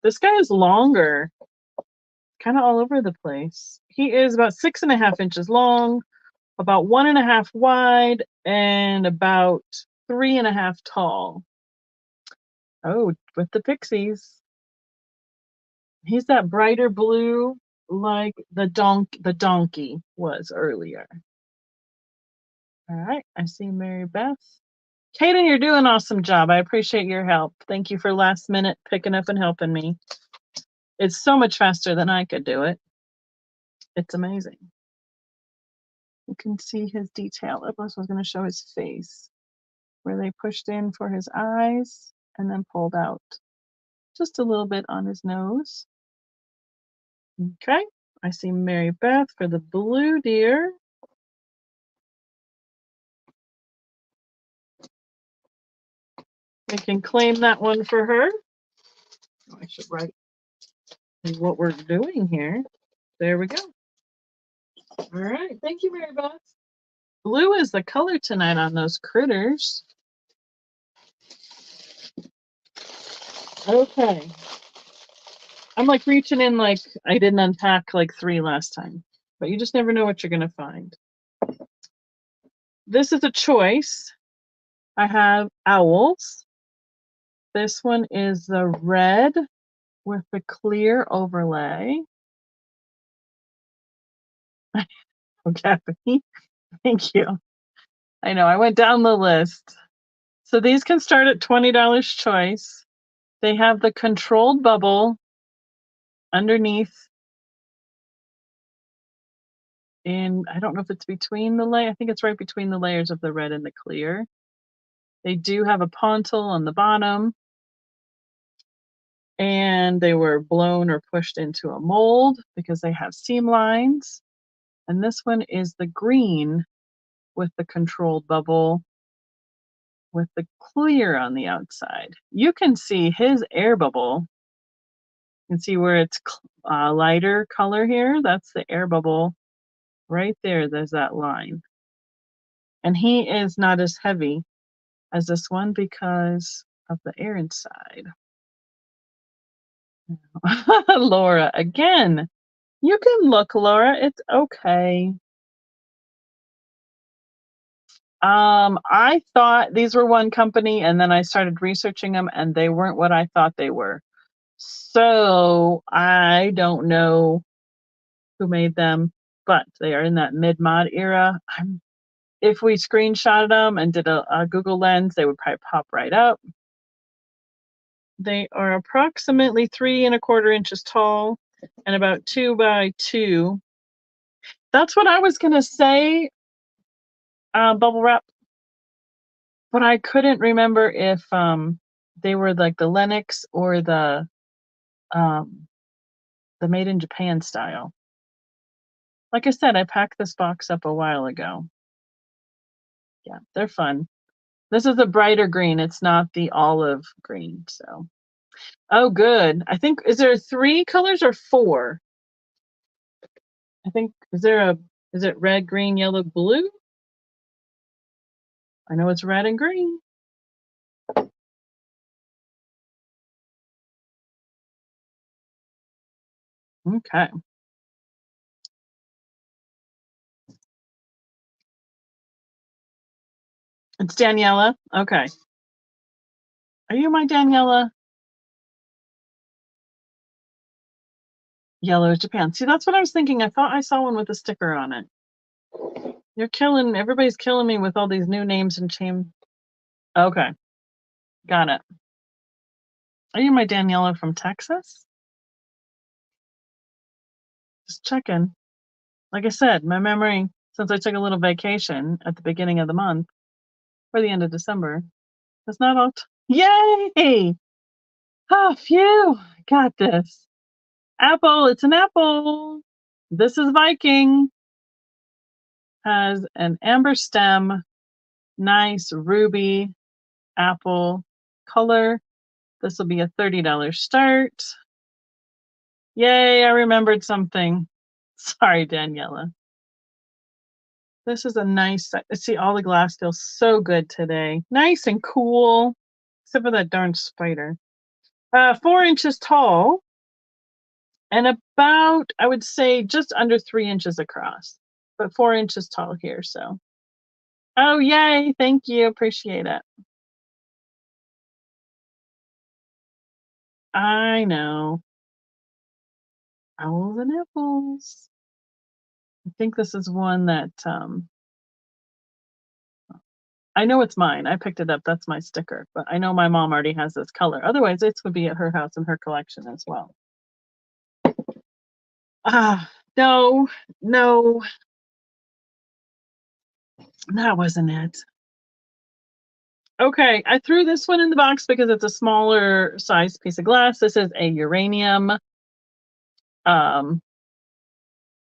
This guy is longer, kind of all over the place. He is about 6.5 inches long, about 1.5 wide, and about 3.5 tall. Oh, with the pixies. He's that brighter blue like the donkey was earlier. All right, I see Mary Beth. Kaden, you're doing an awesome job. I appreciate your help. Thank you for last minute picking up and helping me. It's so much faster than I could do it. It's amazing. You can see his detail. I was going to show his face, where they pushed in for his eyes and then pulled out just a little bit on his nose. Okay, I see Mary Beth for the blue deer. We can claim that one for her. Oh, I should write what we're doing here. There we go. All right, thank you, Mary Beth. Blue is the color tonight on those critters. Okay. I'm like reaching in like I didn't unpack like 3 last time, but you just never know what you're going to find. This is a choice. I have owls. This one is the red with the clear overlay. Okay, thank you. I know, I went down the list. So these can start at $20 choice. They have the controlled bubble underneath. And I don't know if it's between the layer. I think it's right between the layers of the red and the clear. They do have a pontil on the bottom. And they were blown or pushed into a mold because they have seam lines. And this one is the green with the controlled bubble with the clear on the outside. You can see his air bubble. You can see where it's lighter color here. That's the air bubble. Right there, there's that line. And he is not as heavy as this one because of the air inside. Laura, again, you can look, Laura. It's okay. I thought these were one company, and then I started researching them, and they weren't what I thought they were. So I don't know who made them, but they are in that mid-mod era. If we screenshotted them and did a Google Lens, they would probably pop right up. They are approximately 3¼ inches tall and about 2 by 2. That's what I was gonna say, bubble wrap, but I couldn't remember if they were like the Lennox or the made in Japan style. Like I said, I packed this box up a while ago. Yeah, they're fun. This is a brighter green. It's not the olive green. So, oh, good. I think, is there 3 colors or 4? I think, is it red, green, yellow, blue? I know it's red and green. Okay. It's Daniela. Okay. Are you my Daniela? Yellow is Japan. See, that's what I was thinking. I thought I saw one with a sticker on it. Everybody's killing me with all these new names and shame. Okay. Got it. Are you my Daniela from Texas? Just checking. Like I said, my memory, since I took a little vacation at the beginning of the month, or the end of December, it's not all. Yay! Oh, phew! Got this. Apple, it's an apple. This is Viking. Has an amber stem, nice ruby apple color. This will be a $30 start. Yay, I remembered something. Sorry, Daniela. This is a nice, see, all the glass feels so good today. Nice and cool, except for that darn spider. 4 inches tall and about, I would say, just under 3 inches across, but 4 inches tall here, so. Oh, yay, thank you, appreciate it. I know. Owls and apples. I think this is one that, I know it's mine. I picked it up. That's my sticker. But I know my mom already has this color. Otherwise, it would be at her house in her collection as well. No, no, that wasn't it. Okay, I threw this one in the box because it's a smaller size piece of glass. This is a uranium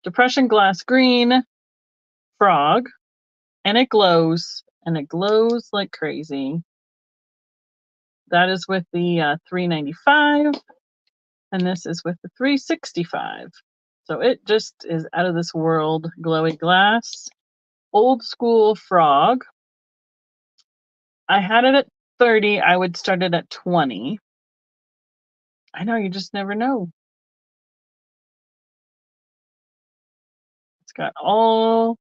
depression glass green frog, and it glows like crazy. That is with the 395, and this is with the 365. So it just is out of this world glowy glass. Old school frog. I had it at 30. I would start it at 20. I know, you just never know. It's got all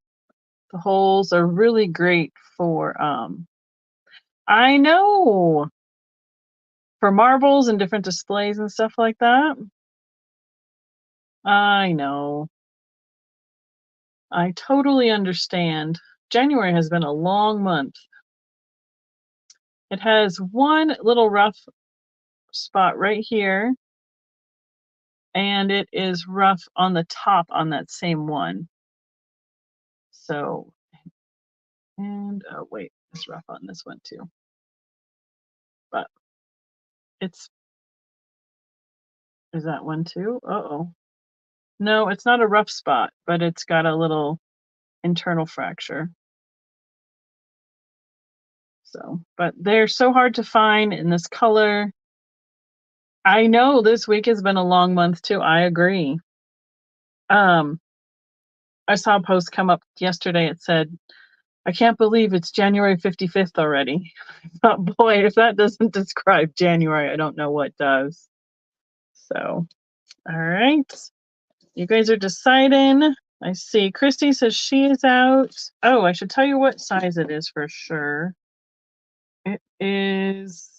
the holes are really great for, I know, for marbles and different displays and stuff like that. I know. I totally understand. January has been a long month. It has one little rough spot right here, and it is rough on the top on that same one. So, and oh wait, it's rough on this one too. But it's, is that one too? Uh-oh. No, it's not a rough spot, but it's got a little internal fracture. So, but they're so hard to find in this color. I know this week has been a long month too. I agree. I saw a post come up yesterday. It said, I can't believe it's January 55th already. But boy, if that doesn't describe January, I don't know what does. So, all right. You guys are deciding. I see. Christy says she is out. Oh, I should tell you what size it is for sure. It is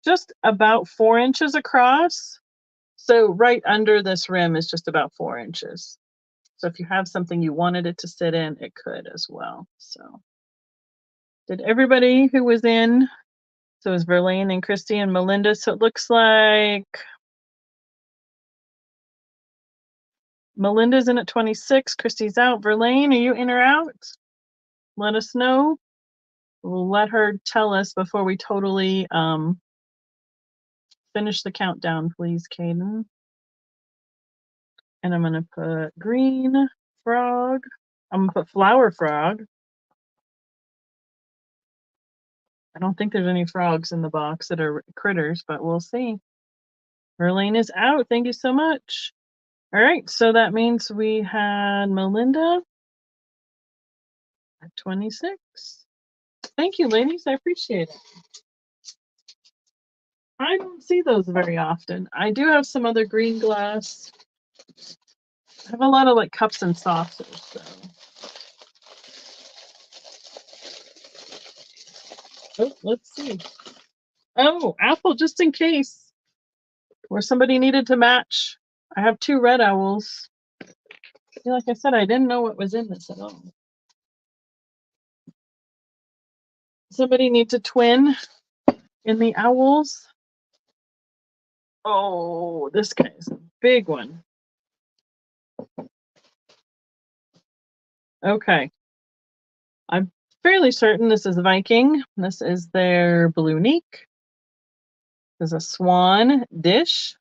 just about 4 inches across. So right under this rim is just about 4 inches. So if you have something you wanted it to sit in, it could as well. So did everybody who was in? So it was Verlaine and Christy and Melinda. So it looks like Melinda's in at 26. Christy's out. Verlaine, are you in or out? Let us know. We'll let her tell us before we totally finish the countdown, please, Caden. And I'm going to put green frog. I'm going to put flower frog. I don't think there's any frogs in the box that are critters, but we'll see. Verlaine is out. Thank you so much. All right, so that means we had Melinda at 26. Thank you, ladies. I appreciate it. I don't see those very often. I do have some other green glass. I have a lot of like cups and saucers, so. Oh, let's see. Oh, apple, just in case. Or somebody needed to match. I have 2 red owls. Like I said, I didn't know what was in this at all. Somebody needs a twin in the owls. Oh, this guy is a big one. Okay. I'm fairly certain this is Viking. This is their blue neck. There's a swan dish.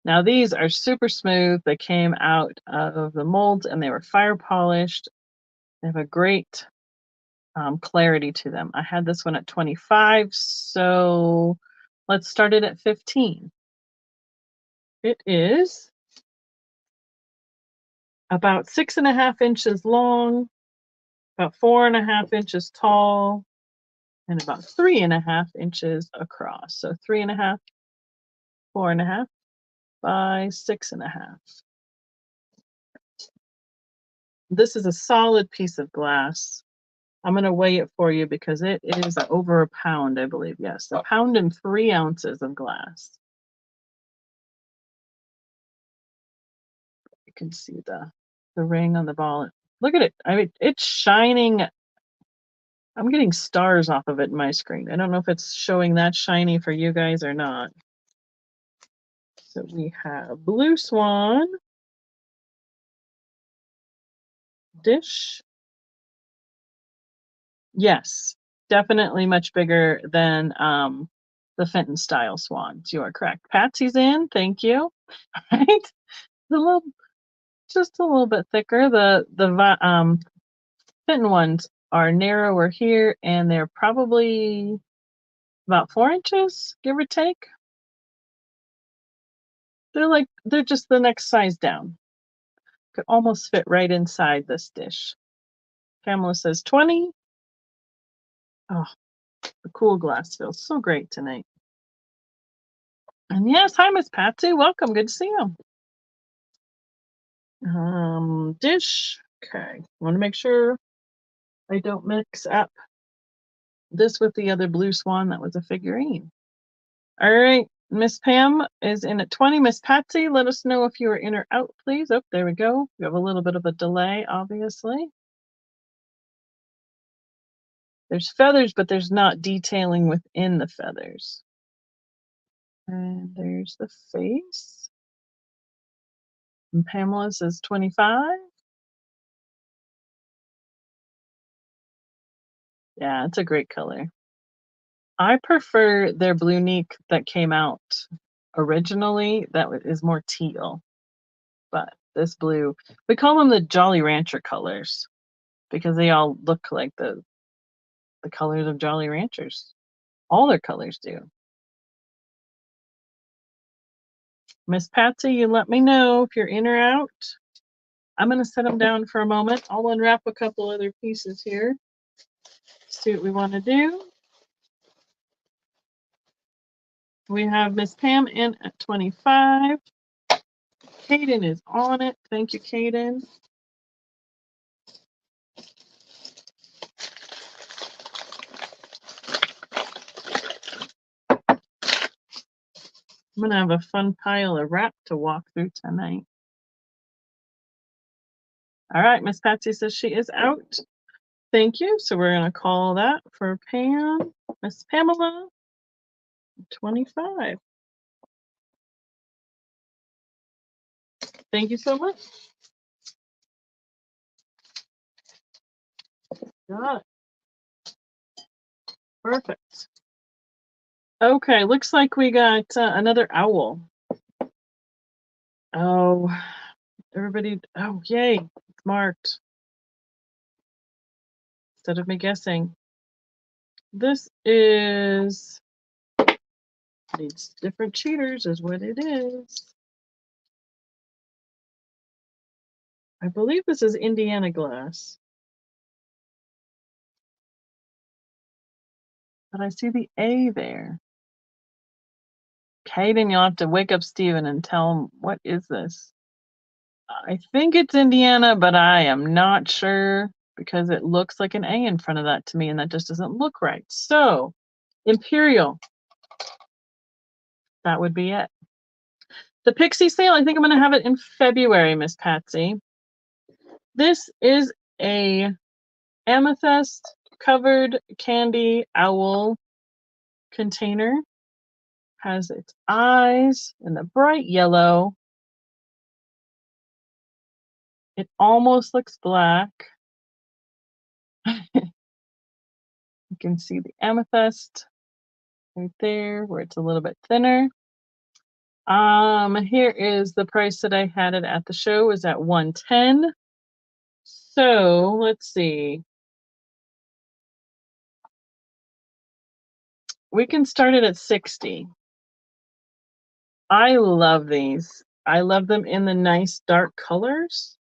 Now these are super smooth. They came out of the molds and they were fire polished. They have a great clarity to them. I had this one at 25, so let's start it at 15. It is about 6.5 inches long, about 4.5 inches tall, and about 3.5 inches across. So 3.5, 4.5 by 6.5. This is a solid piece of glass. I'm going to weigh it for you because it is over a pound, I believe. Yes, 1 pound and 3 ounces of glass. You can see the ring on the ball. Look at it. I mean, it's shining. I'm getting stars off of it in my screen. I don't know if it's showing that shiny for you guys or not. So we have blue swan dish. Yes, definitely much bigger than the Fenton style swans. You are correct. Patsy's in. Thank you. Right, a little, just a little bit thicker. The Fenton ones are narrower here, and they're probably about 4 inches, give or take. They're just the next size down. Could almost fit right inside this dish. Pamela says 20. Oh, the cool glass feels so great tonight. And yes, hi, Miss Patsy. Welcome. Good to see you. Dish. Okay. Want to make sure I don't mix up this with the other blue swan that was a figurine. All right. Miss Pam is in at 20. Miss Patsy, let us know if you are in or out, please. Oh, there we go. We have a little bit of a delay, obviously. There's feathers, but there's not detailing within the feathers. And there's the face. And Pamela says 25. Yeah, it's a great color. I prefer their blue neck that came out originally. That is more teal. But this blue, we call them the Jolly Rancher colors because they all look like the colors of Jolly Ranchers. All their colors do. Miss Patsy, you let me know if you're in or out. I'm going to set them down for a moment. I'll unwrap a couple other pieces here. See what we want to do. We have Miss Pam in at 25. Kaden is on it. Thank you, Kaden. I'm going to have a fun pile of wrap to walk through tonight. All right, Miss Patsy says she is out. Thank you. So we're going to call that for Pam. Miss Pamela, 25. Thank you so much. Got it. Perfect. Okay, looks like we got another owl. Oh, everybody. Oh, yay. It's marked. Instead of me guessing. This is. Needs different cheaters, is what it is. I believe this is Indiana glass. But I see the A there. Kaden, you'll have to wake up Steven and tell him, what is this? I think it's Indiana, but I am not sure because it looks like an A in front of that to me, and that just doesn't look right. So, Imperial. That would be it. The Pixie sale, I think I'm going to have it in February, Miss Patsy. This is a amethyst covered candy owl container. Has its eyes in the bright yellow. It almost looks black. You can see the amethyst right there where it's a little bit thinner. Here is the price that I had it at the show, was at $110. So let's see. We can start it at $60. I love these. I love them in the nice dark colors.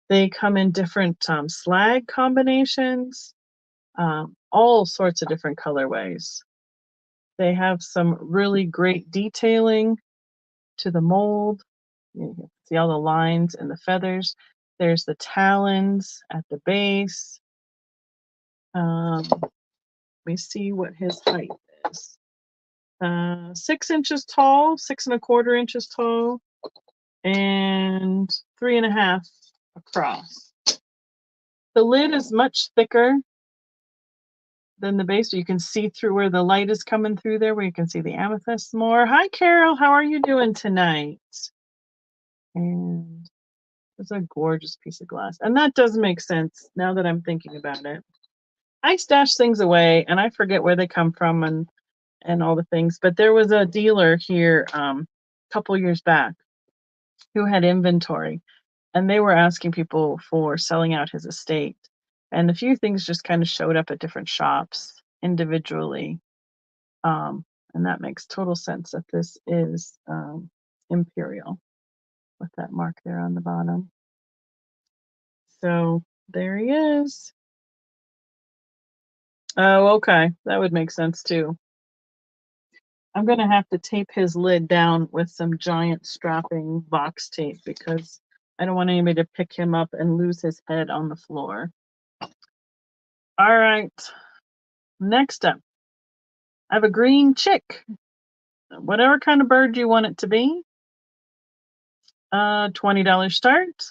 They come in different slag combinations, all sorts of different colorways. They have some really great detailing to the mold. You can see all the lines and the feathers. There's the talons at the base. Let me see what his height is. 6 inches tall, 6¼ inches tall, and 3½ across. The lid is much thicker than the base, so you can see through where the light is coming through there, where you can see the amethyst more. Hi, Carol. How are you doing tonight? And it's a gorgeous piece of glass. And that does make sense now that I'm thinking about it. I stash things away and I forget where they come from and all the things. But there was a dealer here a couple years back who had inventory, and they were asking people for selling out his estate. And a few things just kind of showed up at different shops individually. And that makes total sense that this is Imperial with that mark there on the bottom. So there he is. Oh, okay. That would make sense too. I'm going to have to tape his lid down with some giant strapping box tape because I don't want anybody to pick him up and lose his head on the floor. All right. Next up, I have a green chick. Whatever kind of bird you want it to be. $20 start.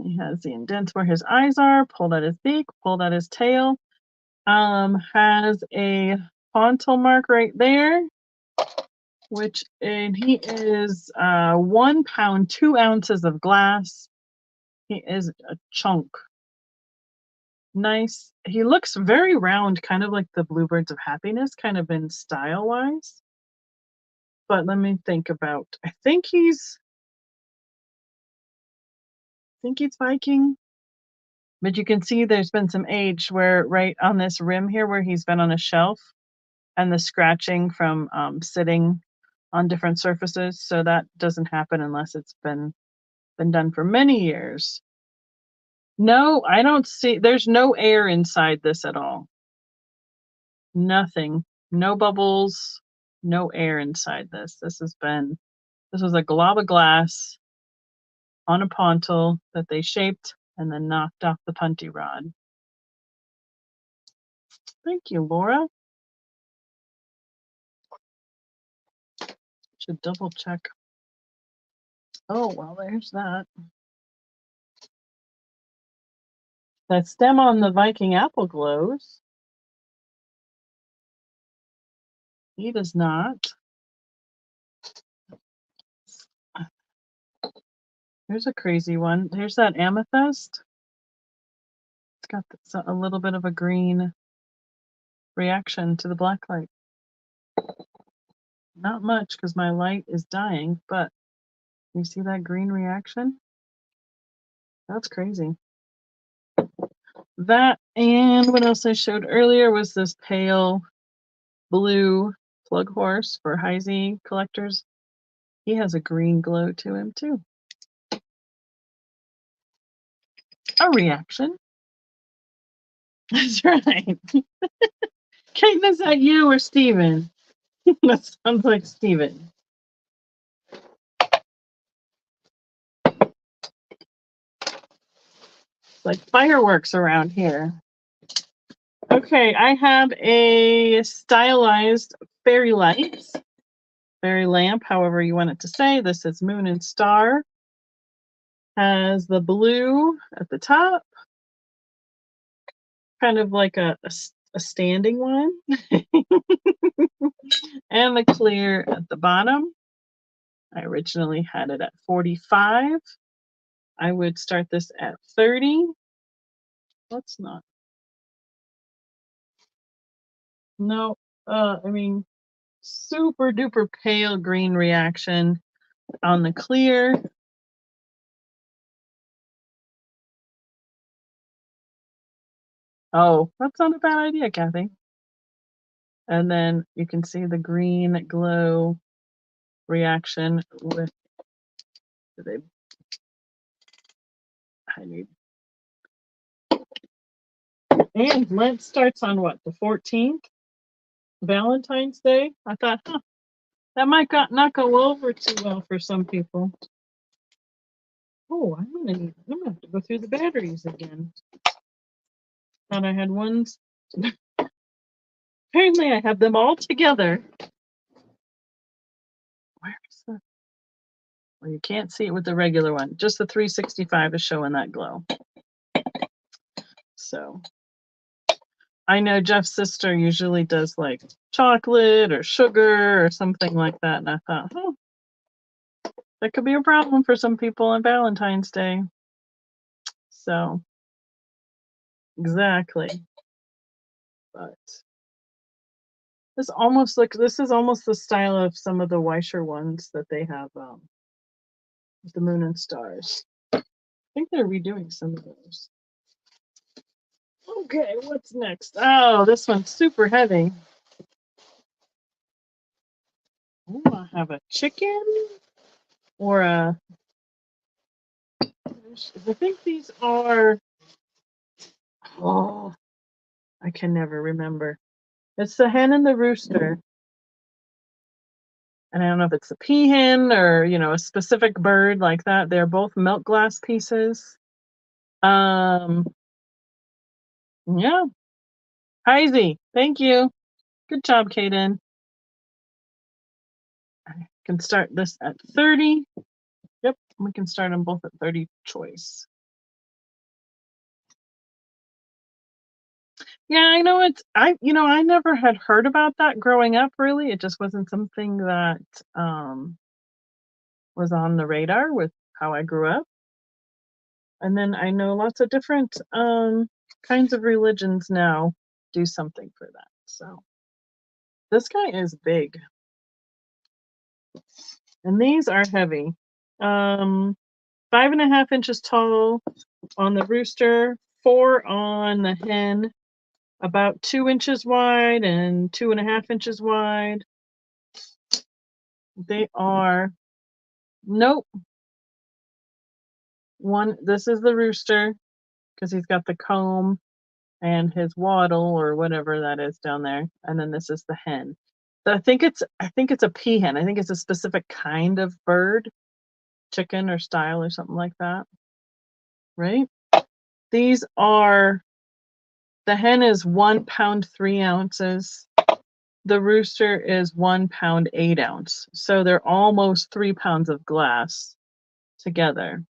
He has the indents where his eyes are, pulled out his beak, pulled out his tail. Has a pontil mark right there, and he is 1 pound, 2 ounces of glass. He is a chunk. Nice. He looks very round, kind of like the Bluebirds of Happiness, kind of in style-wise. But let me think about. I think he's Viking. But you can see there's been some age where right on this rim here where he's been on a shelf and the scratching from sitting on different surfaces. So that doesn't happen unless it's been done for many years. No, I don't see, there's no air inside this at all. Nothing, no bubbles, no air inside this. This was a glob of glass on a pontil that they shaped and then knocked off the punty rod. Thank you, Laura. Should double check. Oh, well, there's that. That stem on the Viking apple glows. He does not. Here's a crazy one. Here's that amethyst. It's got a little bit of a green reaction to the black light. Not much because my light is dying, but you see that green reaction? That's crazy. That, and what else I showed earlier was this pale blue plug horse for high Z collectors. He has a green glow to him too. A reaction. That's right. Kate, is that you or Steven? That sounds like Steven. It's like fireworks around here. Okay, I have a stylized fairy lights, fairy lamp, however you want it to say. This is Moon and Star. Has the blue at the top, kind of like a standing one, and the clear at the bottom. I originally had it at 45. I would start this at 30. Let's not. No, I mean, super duper pale green reaction on the clear. Oh, that's not a bad idea, Kathy. And then you can see the green glow reaction with and Lent starts on what, the 14th? Valentine's Day? I thought, that might not go over too well for some people. Oh, I'm gonna have to go through the batteries again. Thought I had ones. Apparently I have them all together. Where's the... Well, you can't see it with the regular one. Just the 365 is showing that glow. So I know Jeff's sister usually does like chocolate or sugar or something like that. And I thought, that could be a problem for some people on Valentine's Day. So, exactly. But this is almost the style of some of the Weisher ones that they have, with the moon and stars. I think they're redoing some of those. Okay, what's next? Oh, this one's super heavy. Oh, I have a chicken or a... I think these are... Oh, I can never remember. It's the hen and the rooster. And I don't know if it's a peahen or, a specific bird like that. They're both milk glass pieces. Yeah. Heisey, thank you. Good job, Kaden. I can start this at 30. Yep, we can start them both at 30 choice. Yeah, I know I never had heard about that growing up, really. It just wasn't something that was on the radar with how I grew up. And then I know lots of different kinds of religions now do something for that. So this guy is big. And these are heavy. 5.5 inches tall on the rooster, 4 on the hen, about 2 inches wide and 2.5 inches wide. They are, nope. This is the rooster because he's got the comb and his wattle or whatever that is down there. And then this is the hen. So I think it's a peahen. I think it's a specific kind of bird, chicken or style or something like that. Right? These are, the hen is 1 pound 3 ounces. The rooster is 1 pound 8 ounce. So they're almost 3 pounds of glass together.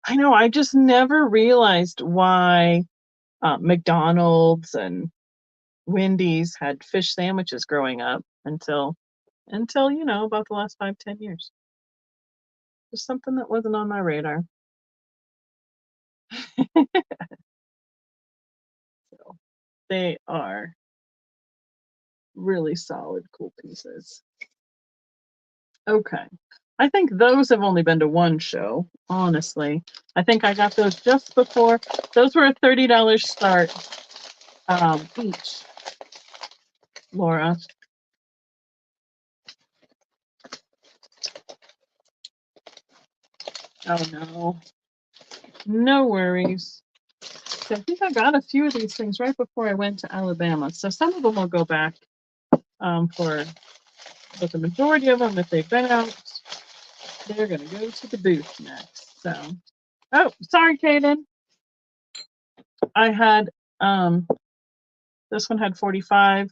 I know, I just never realized why McDonald's and Wendy's had fish sandwiches growing up until about the last 5-10 years. Just something that wasn't on my radar. So they are really solid, cool pieces. Okay. I think those have only been to one show, honestly. I think I got those just before. Those were a $30 start each, Laura. Oh, no. No worries. So I think I got a few of these things right before I went to Alabama. So some of them will go back but the majority of them, if they've been out, they're going to go to the booth next. So, oh, sorry, Kaden. I had, this one had 45,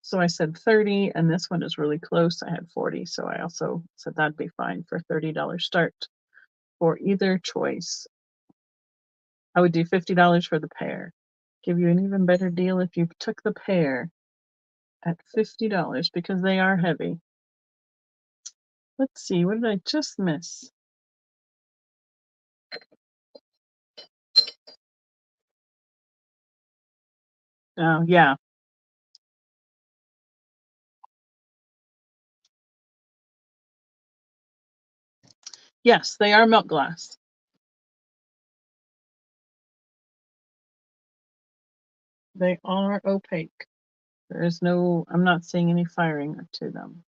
so I said 30, and this one is really close. I had 40, so I also said that'd be fine for $30 start for either choice. I would do $50 for the pair. Give you an even better deal if you took the pair at $50 because they are heavy. Let's see, what did I just miss? Oh, yeah. Yes, they are milk glass. They are opaque. There is no, I'm not seeing any firing to them.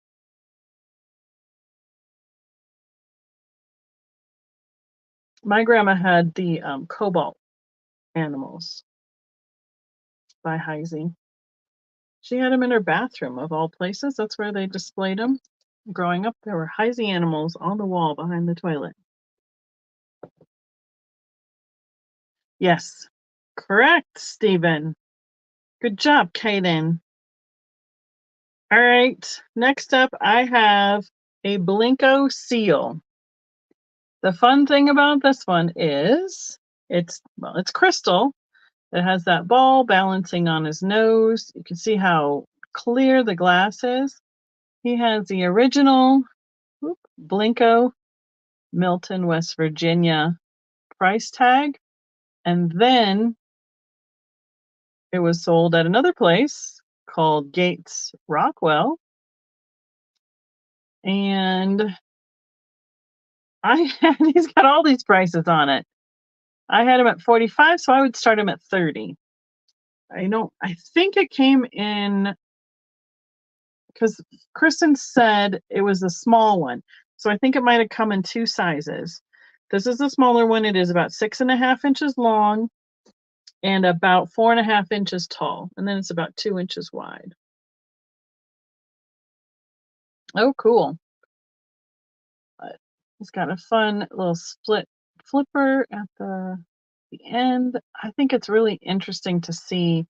My grandma had the cobalt animals by Heisey. She had them in her bathroom, of all places. That's where they displayed them. Growing up, there were Heisey animals on the wall behind the toilet. Yes, correct, Stephen. Good job, Kaden. All right, next up, I have a Blinko seal. The fun thing about this one is it's crystal. It has that ball balancing on his nose. You can see how clear the glass is. He has the original Blinko, Milton, West Virginia price tag. And then it was sold at another place called Gates Rockwell. And he's got all these prices on it. I had him at 45, so I would start him at 30. I think it came in because Kristen said it was a small one. So I think it might have come in 2 sizes. This is the smaller one. It is about 6.5 inches long. and about 4.5 inches tall, and then it's about 2 inches wide. Oh, cool. But it's got a fun little split flipper at the end. I think it's really interesting to see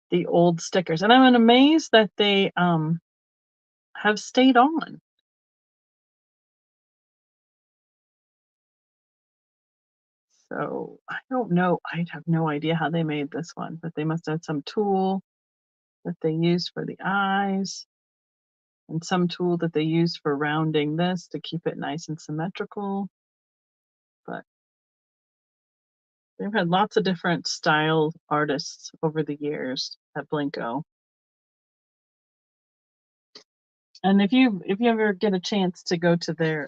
the old stickers, and I'm amazed that they have stayed on. So I don't know. I have no idea how they made this one, but they must have some tool that they used for the eyes and some tool that they used for rounding this to keep it nice and symmetrical. But they've had lots of different style artists over the years at Blinko. And if you ever get a chance to go to their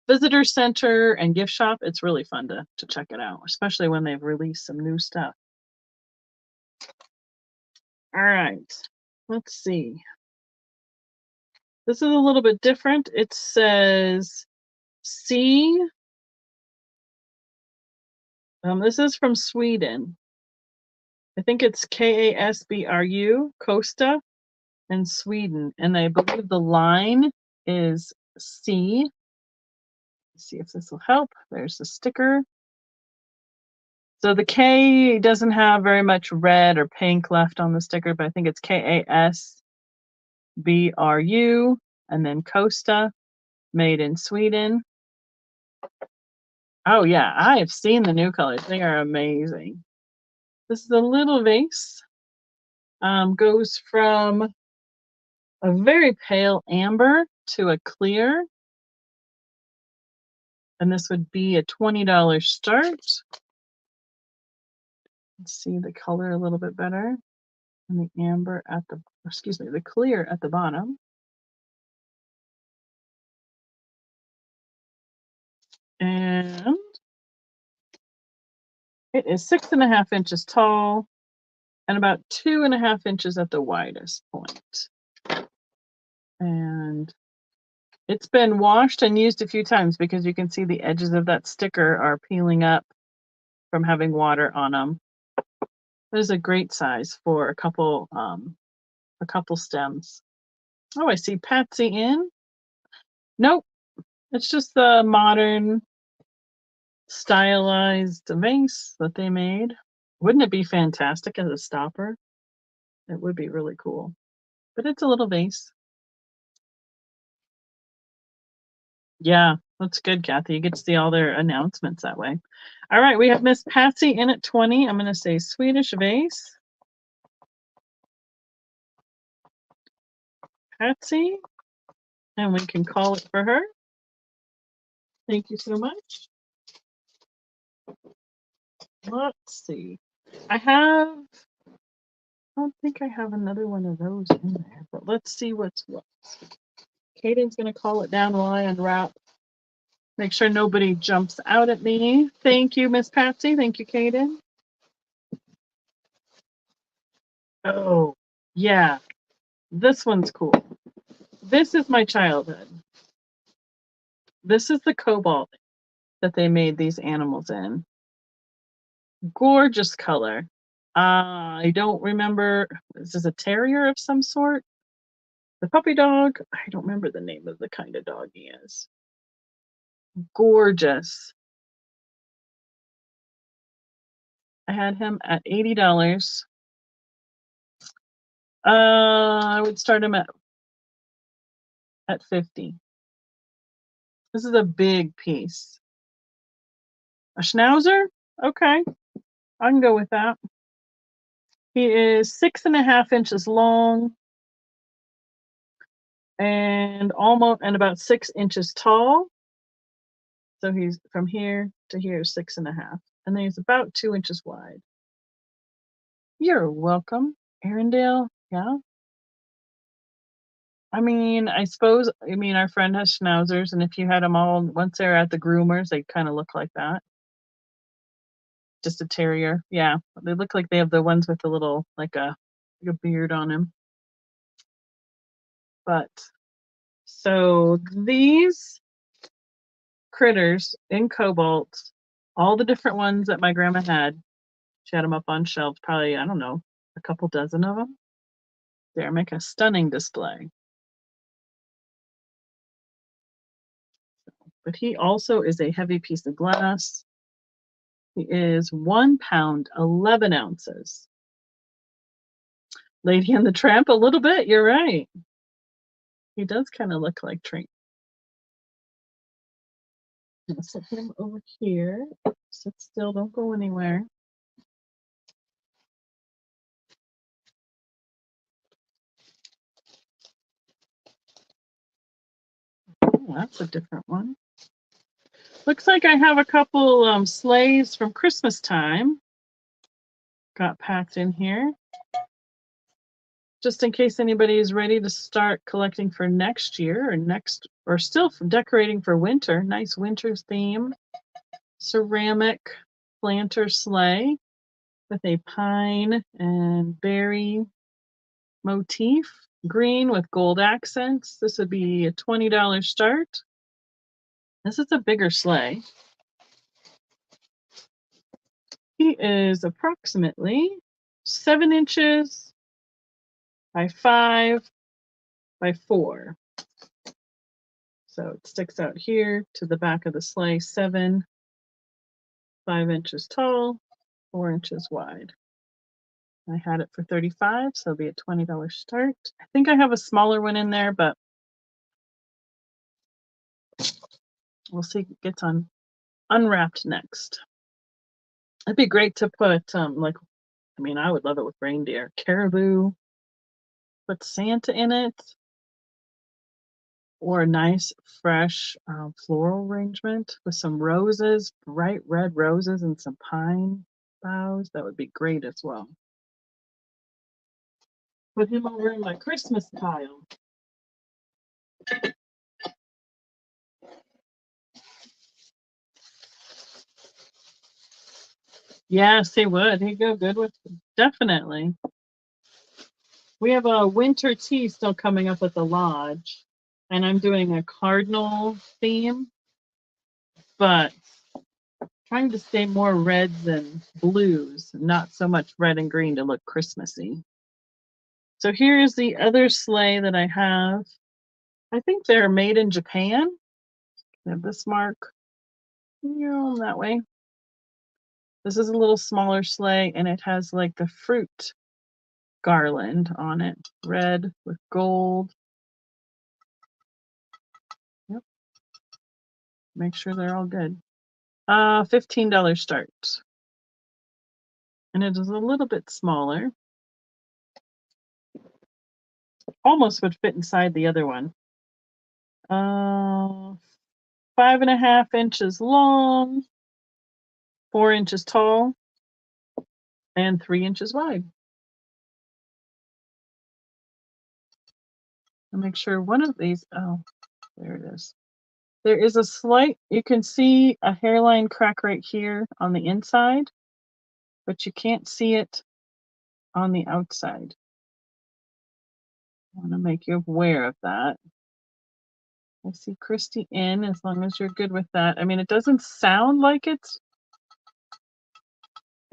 visitor center and gift shop, it's really fun to check it out, especially when they've released some new stuff. All right, let's see. This is a little bit different. It says C. This is from Sweden. I think it's Kasbru, Costa, in Sweden, and I believe the line is C. Let's see if this will help. There's the sticker. So the K doesn't have very much red or pink left on the sticker, but I think it's Kasbru, and then Costa, made in Sweden. Oh yeah, I have seen the new colors. They are amazing. This is a little vase. Goes from a very pale amber to a clear. And this would be a $20 start. Let's see the color a little bit better. And the amber at the, the clear at the bottom. And it is 6.5 inches tall and about 2.5 inches at the widest point. And it's been washed and used a few times because you can see the edges of that sticker are peeling up from having water on them. This is a great size for a couple stems. Oh, I see Patsy in. Nope, it's just the modern stylized vase that they made. Wouldn't it be fantastic as a stopper? It would be really cool. But it's a little vase. Yeah, that's good, Kathy. You get to see all their announcements that way. All right, we have Miss Patsy in at 20. I'm going to say Swedish vase. Patsy. And we can call it for her. Thank you so much. Let's see. I don't think I have another one of those in there, but let's see what's what. Caden's going to call it down while I unwrap. Make sure nobody jumps out at me. Thank you, Miss Patsy. Thank you, Caden. Oh, yeah. This one's cool. This is my childhood. This is the cobalt that they made these animals in. Gorgeous color. I don't remember. This is a terrier of some sort. The puppy dog. I don't remember the name of the kind of dog he is. Gorgeous. I had him at $80. I would start him at 50. This is a big piece. A schnauzer? Okay, I can go with that. He is 6.5 inches long and about 6 inches tall. So he's from here to here, 6.5. And then he's about 2 inches wide. You're welcome, Arendelle. Yeah. I mean, our friend has schnauzers, and if you had them all, once they're at the groomers, they kind of look like that. Just a terrier. Yeah. They look like they have the ones with the little, like a beard on him. But, so these critters in cobalt All the different ones that my grandma had. She had them up on shelves, probably, I don't know, a couple dozen of them. There, make a stunning display. But he also is a heavy piece of glass. He is 1 pound, 11 ounces. Lady and the Tramp, a little bit, you're right. He does kind of look like Tramp. I'll set him over here. Sit still, don't go anywhere. Oh, that's a different one. Looks like I have a couple sleighs from Christmas time. Got packed in here. Just in case anybody is ready to start collecting for next year or still decorating for winter. Nice winter theme. Ceramic planter sleigh with a pine and berry motif. Green with gold accents. This would be a $20 start. This is a bigger sleigh. He is approximately 7 inches by 5 by 4. So it sticks out here to the back of the sleigh, 5 inches tall, 4 inches wide. I had it for $35, so it'll be a $20 start. I think I have a smaller one in there, but we'll see if it gets unwrapped next. It'd be great to put I would love it with reindeer, caribou, put Santa in it, or a nice fresh floral arrangement with some roses, bright red roses and some pine boughs. That would be great as well. Put him over in my Christmas pile. Yes, he would. He'd go good with definitely. We have a winter tea still coming up at the lodge, and I'm doing a cardinal theme, but trying to stay more reds and blues, not so much red and green to look Christmassy. So here is the other sleigh that I have. I think they're made in Japan. I have this mark that way. This is a little smaller sleigh, and it has like the fruit garland on it, red with gold. Yep. Make sure they're all good. $15 start. And it is a little bit smaller. Almost would fit inside the other one. 5.5 inches long, 4 inches tall, and 3 inches wide. I'll make sure one of these, oh, there it is. There is a slight, you can see a hairline crack right here on the inside, but you can't see it on the outside. I want to make you aware of that. I see Christy in, as long as you're good with that. I mean, it doesn't sound like it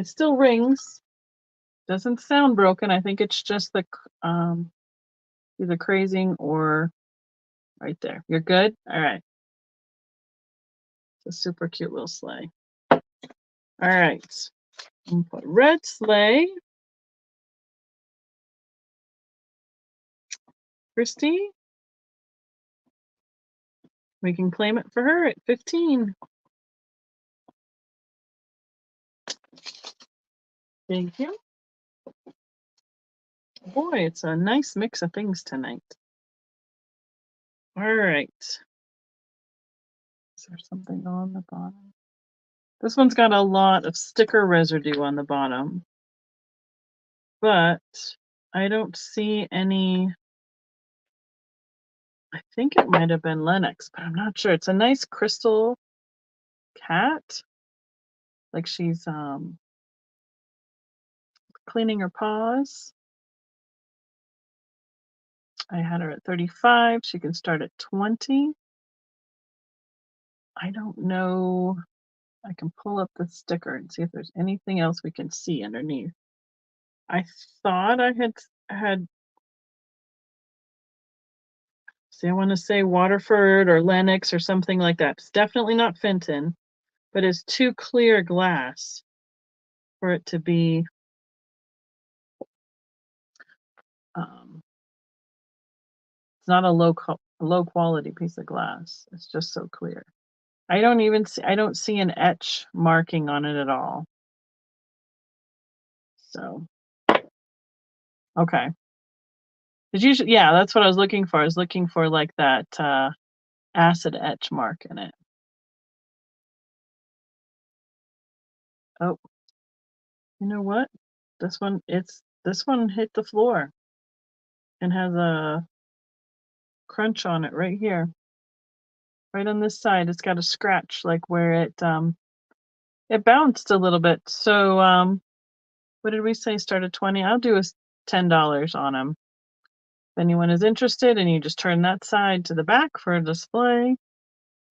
still rings. Doesn't sound broken. I think it's just the either crazing or right there. You're good? All right. It's a super cute little sleigh. All right. I'm gonna put red sleigh. Christy, we can claim it for her at 15. Thank you. Boy, it's a nice mix of things tonight. All right. Is there something on the bottom? This one's got a lot of sticker residue on the bottom, but I don't see any. I think it might have been Lennox, but I'm not sure. It's a nice crystal cat, like she's cleaning her paws. I had her at 35. She can start at 20. I don't know I can pull up the sticker and see if there's anything else we can see underneath. I thought I had see, I want to say Waterford or Lennox or something like that. It's definitely not Fenton, but it's too clear glass for it to be it's not a low quality piece of glass. It's just so clear. I don't see an etch marking on it at all. So, okay. Yeah, that's what I was looking for. I was looking for like that acid etch mark in it. Oh, you know what? This one hit the floor and has a crunch on it right here. Right on this side, it's got a scratch like where it bounced a little bit. So what did we say? Start at 20. I'll do a $10 on them. If anyone is interested, and you just turn that side to the back for a display,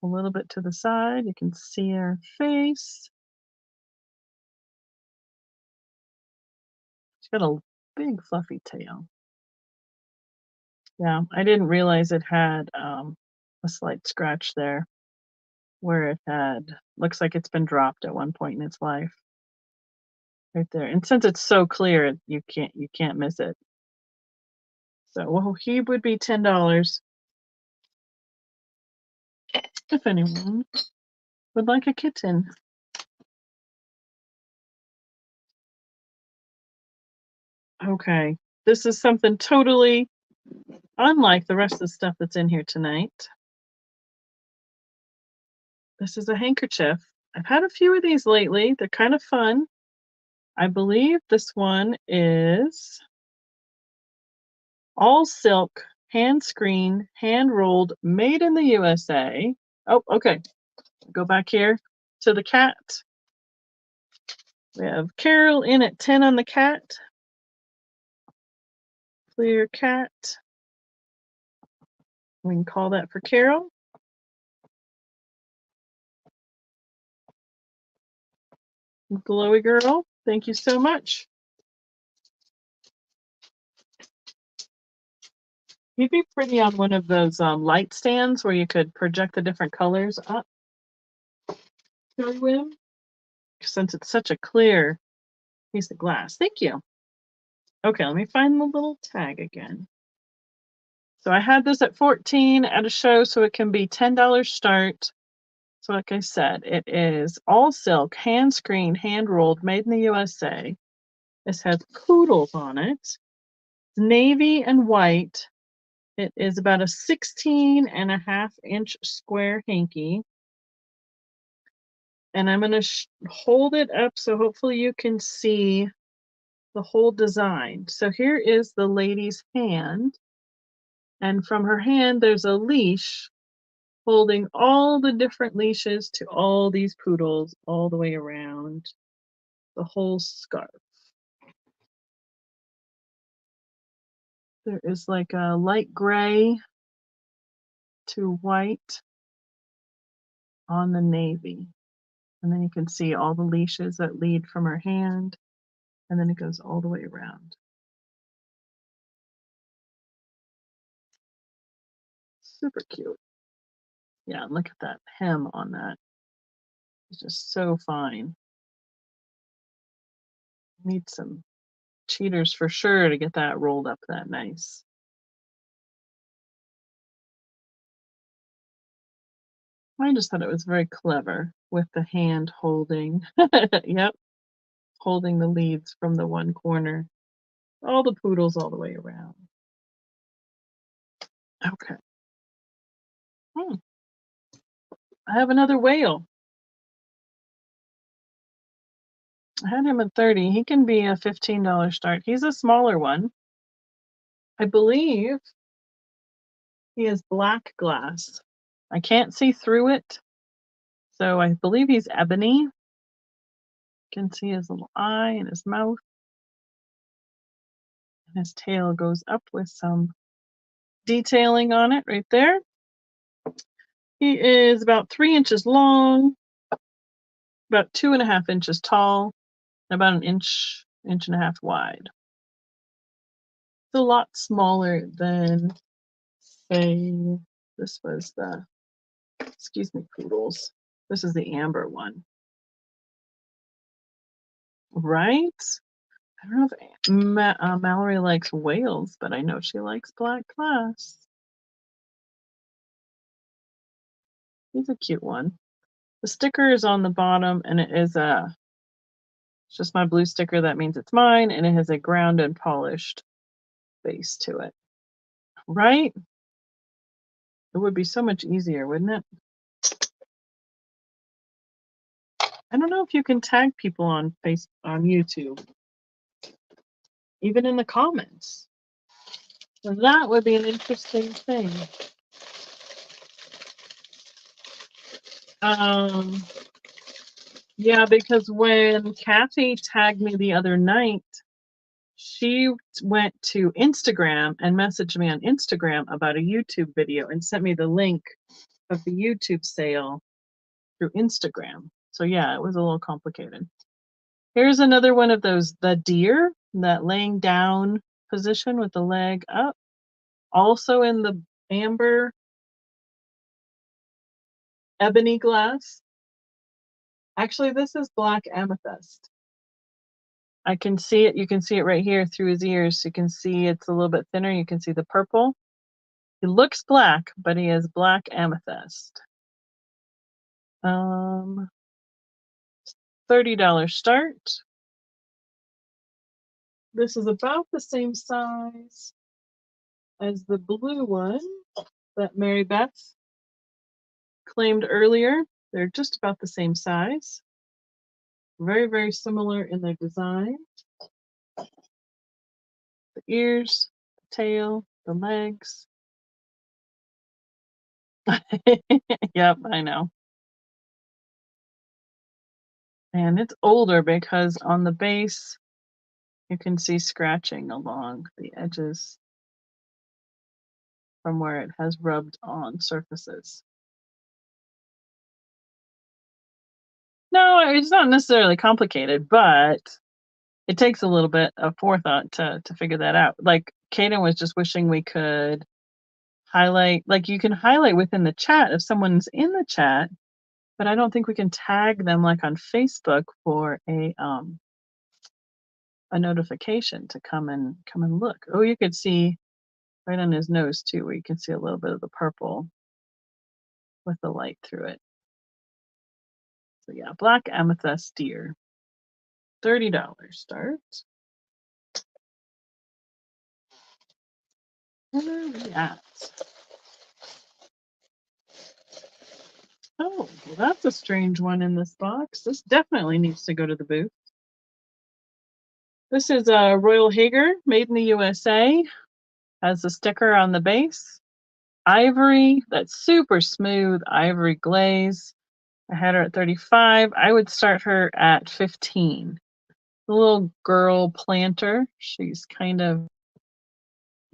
a little bit to the side, you can see her face. She's got a big fluffy tail. Yeah, I didn't realize it had a slight scratch there where it looks like it's been dropped at one point in its life. Right there. And since it's so clear, you can't miss it. So, well, he would be $10 if anyone would like a kitten. Okay, this is something totally unlike the rest of the stuff that's in here tonight. This is a handkerchief. I've had a few of these lately. They're kind of fun. I believe this one is all silk, hand screened, hand rolled, made in the USA. Oh, okay. Go back here to the cat. We have Carol in at 10 on the cat. Clear cat. We can call that for Carol. Glowy girl, thank you so much. You'd be pretty on one of those light stands where you could project the different colors up. Since it's such a clear piece of glass. Thank you. Okay, let me find the little tag again. So I had this at 14 at a show, so it can be $10 start. So like I said, it is all silk, hand screened, hand rolled, made in the USA. This has poodles on it. It's navy and white. It is about a 16.5-inch square hanky. And I'm going to hold it up so hopefully you can see the whole design. So here is the lady's hand. And from her hand, there's a leash holding all the different leashes to all these poodles all the way around the whole scarf. There is like a light gray to white on the navy. And then you can see all the leashes that lead from her hand. And then it goes all the way around. Super cute. Yeah, look at that hem on that. It's just so fine. Need some cheaters for sure to get that rolled up that nice. I just thought it was very clever with the hand holding. Yep, holding the leads from the one corner. All the poodles all the way around. Okay. I have another whale. I had him at 30. He can be a $15 start. He's a smaller one. I believe he is black glass. I can't see through it. So I believe he's ebony. You can see his little eye and his mouth. And his tail goes up with some detailing on it right there. He is about 3 inches long. about 2.5 inches tall, and about an inch and a half wide. It's a lot smaller than, say, this was the, excuse me, poodles. This is the amber one. Right? I don't know if Mallory likes whales, but I know she likes black glass. He's a cute one. The sticker is on the bottom, and it is it's just my blue sticker. That means it's mine, and it has a ground and polished base to it. Right? It would be so much easier, wouldn't it? I don't know if you can tag people on YouTube, even in the comments. So that would be an interesting thing. Yeah, because when Kathy tagged me the other night, she went to Instagram and messaged me on Instagram about a YouTube video and sent me the link of the YouTube sale through Instagram. So yeah, it was a little complicated. Here's another one of those, the deer, that laying down position with the leg up. Also in the amber ebony glass. Actually, this is black amethyst. I can see it. You can see it right here through his ears. You can see it's a little bit thinner. You can see the purple. He looks black, but he is black amethyst. $30 start. This is about the same size as the blue one that Mary Beth claimed earlier. They're just about the same size. Very, very similar in their design. The ears, the tail, the legs. Yep, I know. And it's older because on the base, you can see scratching along the edges from where it has rubbed on surfaces. No, it's not necessarily complicated, but it takes a little bit of forethought to figure that out. Like Kaden was just wishing we could highlight, like you can highlight within the chat if someone's in the chat, but I don't think we can tag them like on Facebook for a notification to come and look. Oh, you could see right on his nose too, where you can see a little bit of the purple with the light through it. So yeah, black amethyst deer, $30 start. Where are we at? Oh, well, that's a strange one in this box. This definitely needs to go to the booth. This is a Royal Hager, made in the USA. Has a sticker on the base. Ivory, that's super smooth ivory glaze. I had her at 35. I would start her at 15. The little girl planter. She's kind of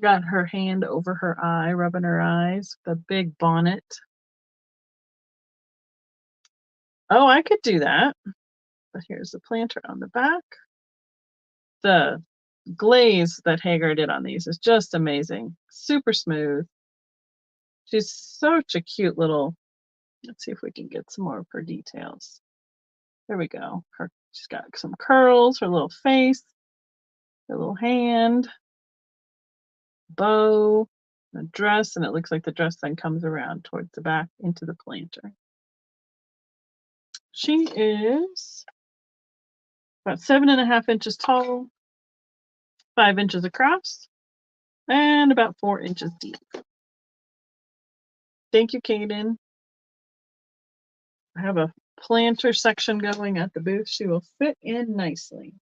got her hand over her eye, rubbing her eyes, the big bonnet. Oh, I could do that. But here's the planter on the back. The glaze that Hager did on these is just amazing. Super smooth. She's such a cute little, let's see if we can get some more of her details. There we go. She's got some curls, her little face, her little hand, bow, a dress, and it looks like the dress then comes around towards the back into the planter. She is about 7.5 inches tall, 5 inches across, and about 4 inches deep. Thank you, Kaden. I have a planter section going at the booth. She will fit in nicely.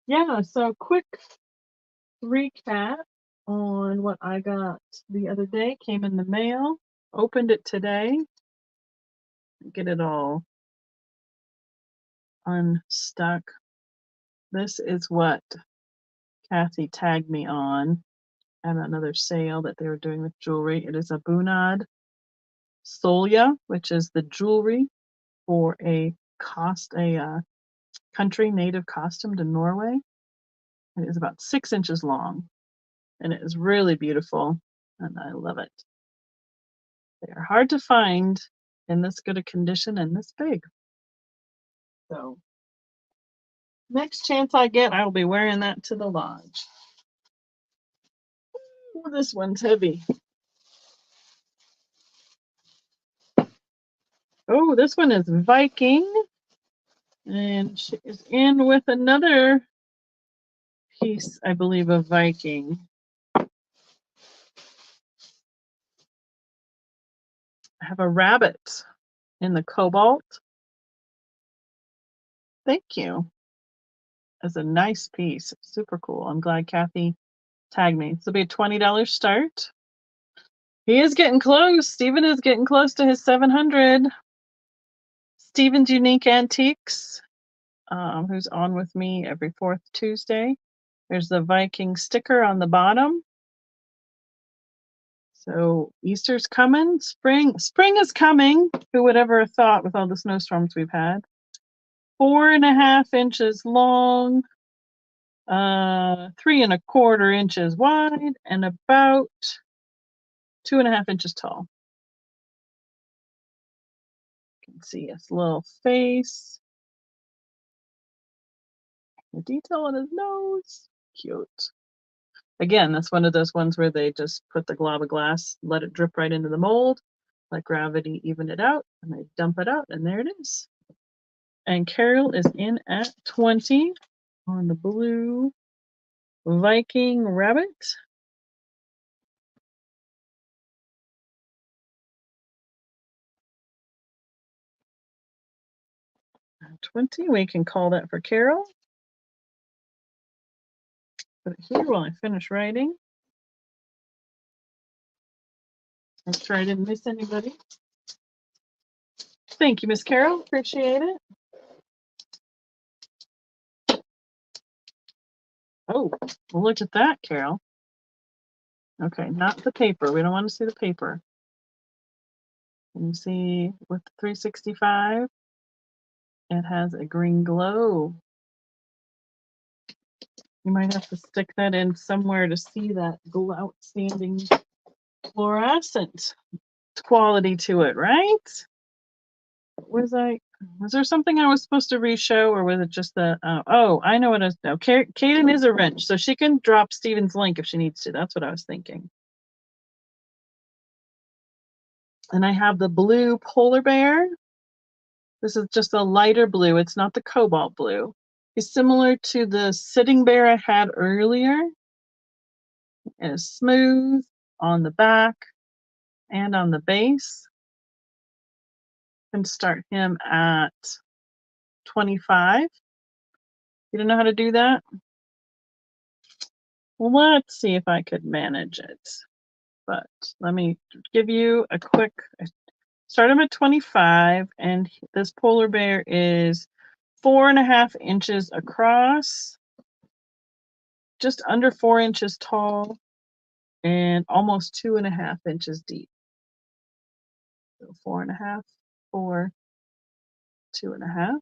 Yeah, so quick recap on what I got the other day. Came in the mail, opened it today. Get it all unstuck. This is what Kathy tagged me on at another sale that they were doing with jewelry. It is a Bunad Solia, which is the jewelry for a country native costume to Norway. It is about 6 inches long, and it is really beautiful, and I love it. They are hard to find in this good a condition and this big. So next chance I get, I will be wearing that to the lodge. Ooh, this one's heavy. Oh, this one is Viking, and she is in with another piece, I believe, of Viking. I have a rabbit in the cobalt. Thank you. It's a nice piece. Super cool. I'm glad Kathy tagged me. This will be a $20 start. He is getting close. Stephen is getting close to his 700. Stephen's Unique Antiques, who's on with me every fourth Tuesday. There's the Viking sticker on the bottom. So Easter's coming. Spring is coming. Who would ever have thought with all the snowstorms we've had? 4.5 inches long, 3.25 inches wide, and about 2.5 inches tall. You can see his little face. The detail on his nose. Cute. Again, that's one of those ones where they just put the glob of glass, let it drip right into the mold, let gravity even it out, and they dump it out, and there it is. And Carol is in at 20 on the blue Viking rabbit. 20, we can call that for Carol. Put it here while I finish writing. Make sure I didn't miss anybody. Thank you, Miss Carol. Appreciate it. Oh, well, look at that, Carol. Okay, not the paper. We don't want to see the paper. Can you see with the 365? It has a green glow. You might have to stick that in somewhere to see that outstanding fluorescent quality to it, right? Was there something I was supposed to re-show, or was it just the oh, I know what I was. No, Kaden is a wrench, so she can drop Steven's link if she needs to. That's what I was thinking. And I have the blue polar bear. This is just a lighter blue. It's not the cobalt blue. It's similar to the sitting bear I had earlier. And it's smooth on the back and on the base. Can start him at 25. You don't know how to do that? Well, let's see if I could manage it. But let me give you a quick, start him at 25, and this polar bear is 4.5 inches across, just under 4 inches tall, and almost 2.5 inches deep. So 4.5, 4, 2.5.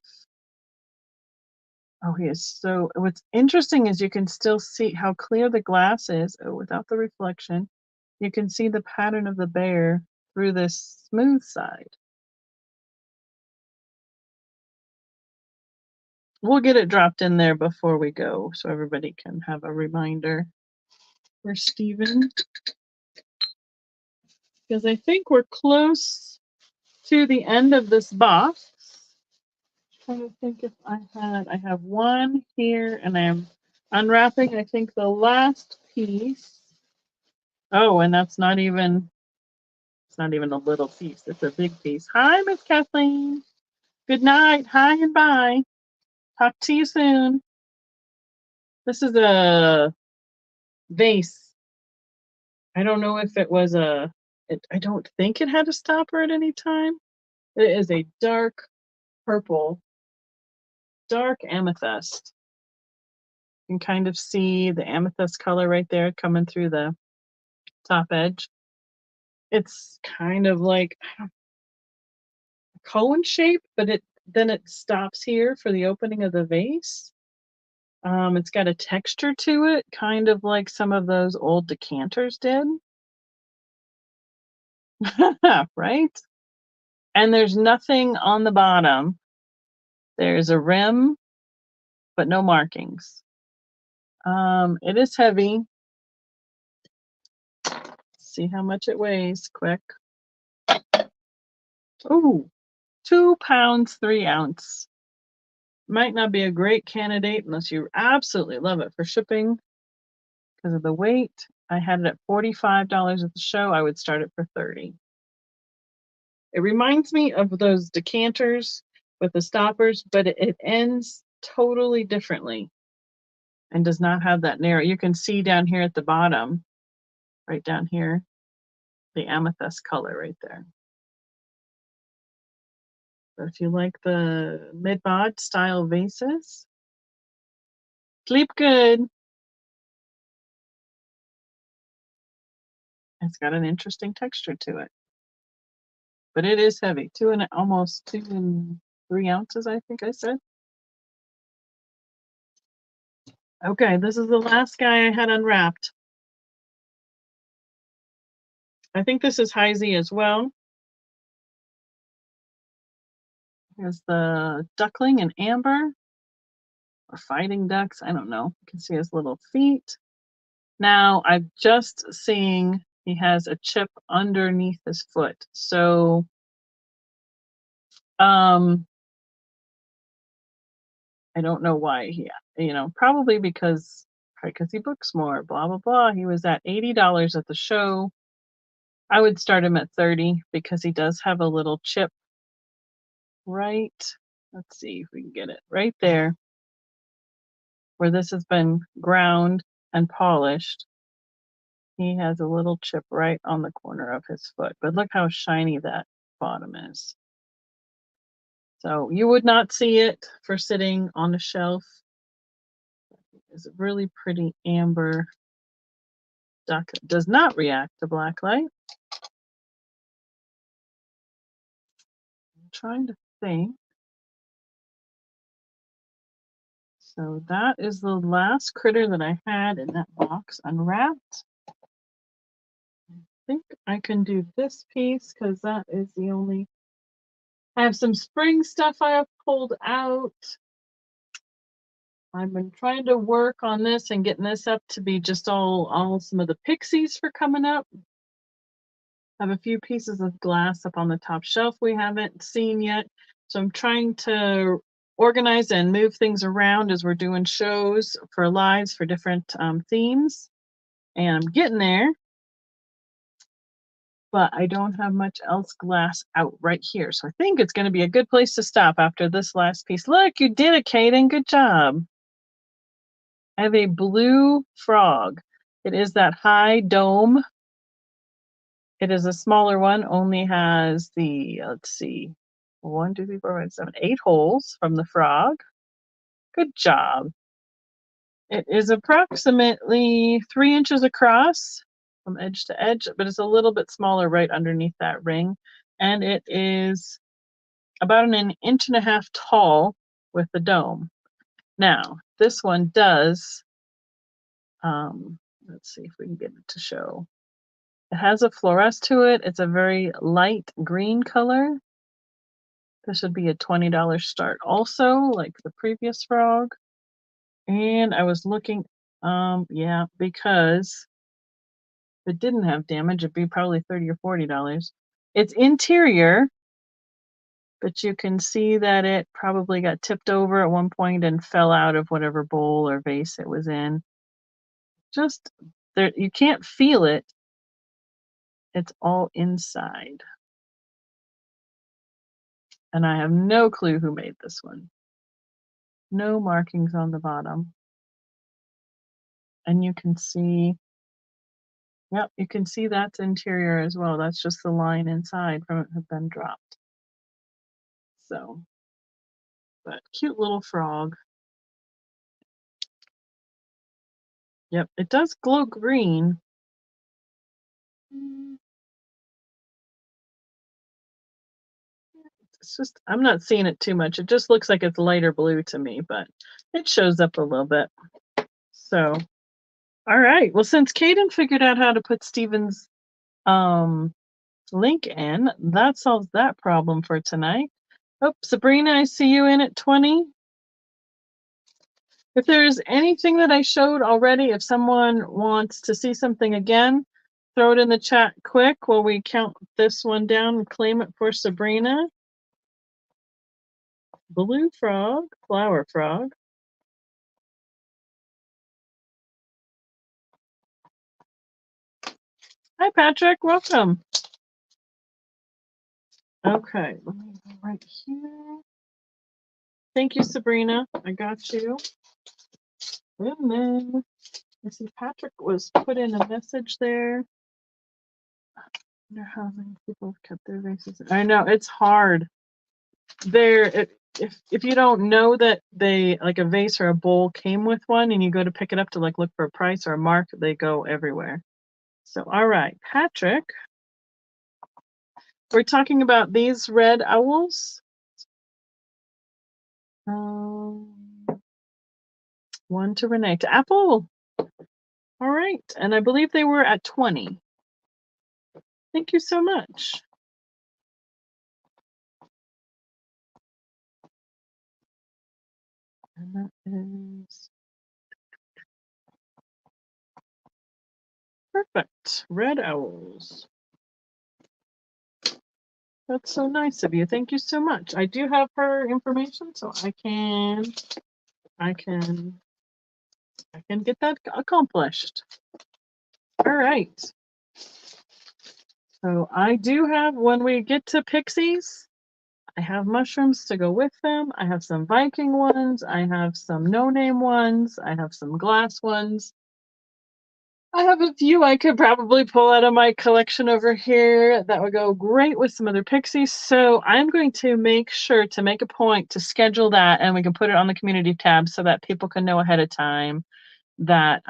Oh, he is so, what's interesting is you can still see how clear the glass is. Oh, without the reflection. You can see the pattern of the bear through this smooth side. We'll get it dropped in there before we go so everybody can have a reminder for Stephen. Because I think we're close to the end of this box. I'm trying to think if I have one here, and I'm unwrapping, I think, the last piece. Oh, and that's not even, it's not even a little piece. It's a big piece. Hi, Miss Kathleen. Good night. Hi and bye. Talk to you soon. This is a vase. I don't know if it was I don't think it had a stopper at any time. It is a dark purple, dark amethyst. You can kind of see the amethyst color right there coming through the top edge. It's kind of like a cone shape, but then it stops here for the opening of the vase. It's got a texture to it, kind of like some of those old decanters did. Right? And there's nothing on the bottom. There's a rim, but no markings. It is heavy. See how much it weighs, quick. Ooh, 2 pounds, 3 ounce. Might not be a great candidate unless you absolutely love it for shipping because of the weight. I had it at $45 at the show. I would start it for $30. It reminds me of those decanters with the stoppers, but it ends totally differently and does not have that narrow. You can see down here at the bottom, right down here, the amethyst color right there. So if you like the mid-bod style vases, sleep good. It's got an interesting texture to it, but it is heavy. Almost 2 and 3 ounces, I think I said. Okay, this is the last guy I had unwrapped. I think this is Heisey as well. Here's the duckling in amber, or fighting ducks. I don't know. You can see his little feet. Now, I'm just seeing he has a chip underneath his foot. So, I don't know why probably because he books more, blah, blah, blah. He was at $80 at the show. I would start him at $30 because he does have a little chip right. Let's see if we can get it right there where this has been ground and polished. He has a little chip right on the corner of his foot, but look how shiny that bottom is. So you would not see it for sitting on a shelf. It's a really pretty amber duck. It does not react to black light. I'm trying to think. So that is the last critter that I had in that box unwrapped. I think I can do this piece because that is the only. I have some spring stuff I have pulled out. I've been trying to work on this and getting this up to be just all some of the pixies for coming up. I have a few pieces of glass up on the top shelf we haven't seen yet. So I'm trying to organize and move things around as we're doing shows for lives for different themes. And I'm getting there, but I don't have much else glass out right here. So I think it's going to be a good place to stop after this last piece. Look, you did it, Kaden. Good job. I have a blue frog. It is that high dome. It is a smaller one, only has the, let's see, 1, 2, 3, 4, 5, 7, 8 holes from the frog. Good job. It is approximately 3 inches across from edge to edge, but it's a little bit smaller right underneath that ring. And it is about an inch and a half tall with the dome. Now, this one does, let's see if we can get it to show. It has a fluoresce to it. It's a very light green color. This would be a $20 start also, like the previous frog. And I was looking, yeah, because if it didn't have damage, it'd be probably $30 or $40. It's interior, but you can see that it probably got tipped over at one point and fell out of whatever bowl or vase it was in. Just there, you can't feel it. It's all inside. And I have no clue who made this one. No markings on the bottom. And you can see, yep, you can see that's interior as well. That's just the line inside from it have been dropped. So, but cute little frog. Yep, it does glow green. I'm not seeing it too much. It just looks like it's lighter blue to me, but it shows up a little bit. So, all right. Well, since Kaden figured out how to put Steven's link in, that solves that problem for tonight. Oh, Sabrina, I see you in at 20. If there's anything that I showed already, if someone wants to see something again, throw it in the chat quick while we count this one down and claim it for Sabrina. Blue frog, flower frog. Hi, Patrick. Welcome. Okay, let me go right here. Thank you, Sabrina. I got you. And then I see Patrick was put in a message there. I wonder how many people have kept their vases. I know it's hard. If you don't know that they like a vase or a bowl came with one, and you go to pick it up to like look for a price or a mark, they go everywhere. So all right, Patrick. We're talking about these red owls. One to Renee. To Apple. All right. And I believe they were at 20. Thank you so much. And that is perfect. Red owls. That's so nice of you. Thank you so much. I do have her information, so I can get that accomplished. All right. So I do have, when we get to pixies, I have mushrooms to go with them. I have some Viking ones. I have some no-name ones. I have some glass ones. I have a few I could probably pull out of my collection over here that would go great with some other pixies. So I'm going to make sure to make a point to schedule that, and we can put it on the community tab so that people can know ahead of time that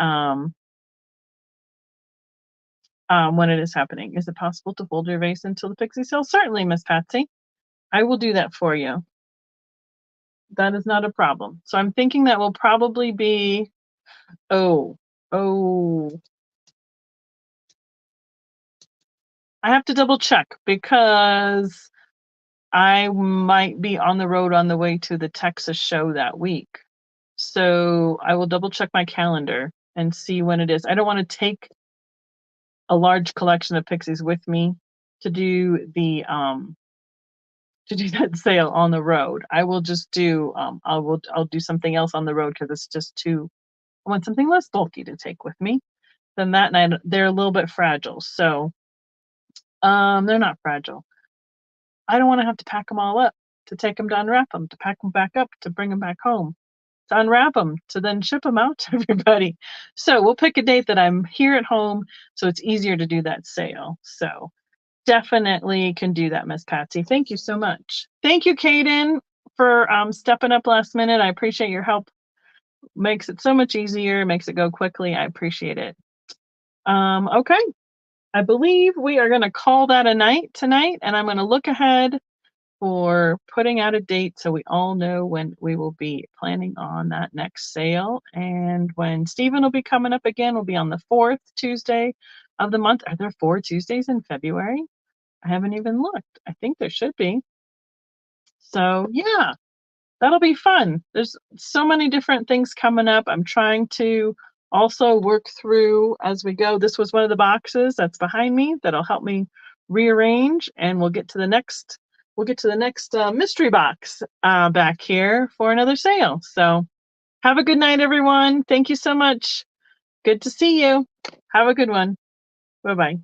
when it is happening. Is it possible to hold your vase until the pixie sale? Certainly, Miss Patsy. I will do that for you. That is not a problem. So I'm thinking that will probably be, I have to double check because I might be on the road on the way to the Texas show that week. So I will double check my calendar and see when it is. I don't want to take a large collection of pixies with me to do the that sale on the road. I will just do I'll do something else on the road because it's just too, I want something less bulky to take with me than that, and they're a little bit fragile. So they're not fragile. I don't want to have to pack them all up, to take them to unwrap them, to pack them back up, to bring them back home, to unwrap them, to then ship them out to everybody. So we'll pick a date that I'm here at home so it's easier to do that sale. So definitely can do that, Miss Patsy. Thank you so much. Thank you, Kaden, for stepping up last minute. I appreciate your help. Makes it so much easier, makes it go quickly. I appreciate it. Okay. I believe we are going to call that a night tonight, and I'm going to look ahead for putting out a date so we all know when we will be planning on that next sale. And when Stephen will be coming up again, will be on the 4th Tuesday of the month. Are there 4 Tuesdays in February? I haven't even looked. I think there should be. So yeah, that'll be fun. There's so many different things coming up. I'm trying to also work through as we go. This was one of the boxes that's behind me that'll help me rearrange, and we'll get to the next mystery box back here for another sale. So have a good night, everyone. Thank you so much. Good to see you. Have a good one. Bye-bye.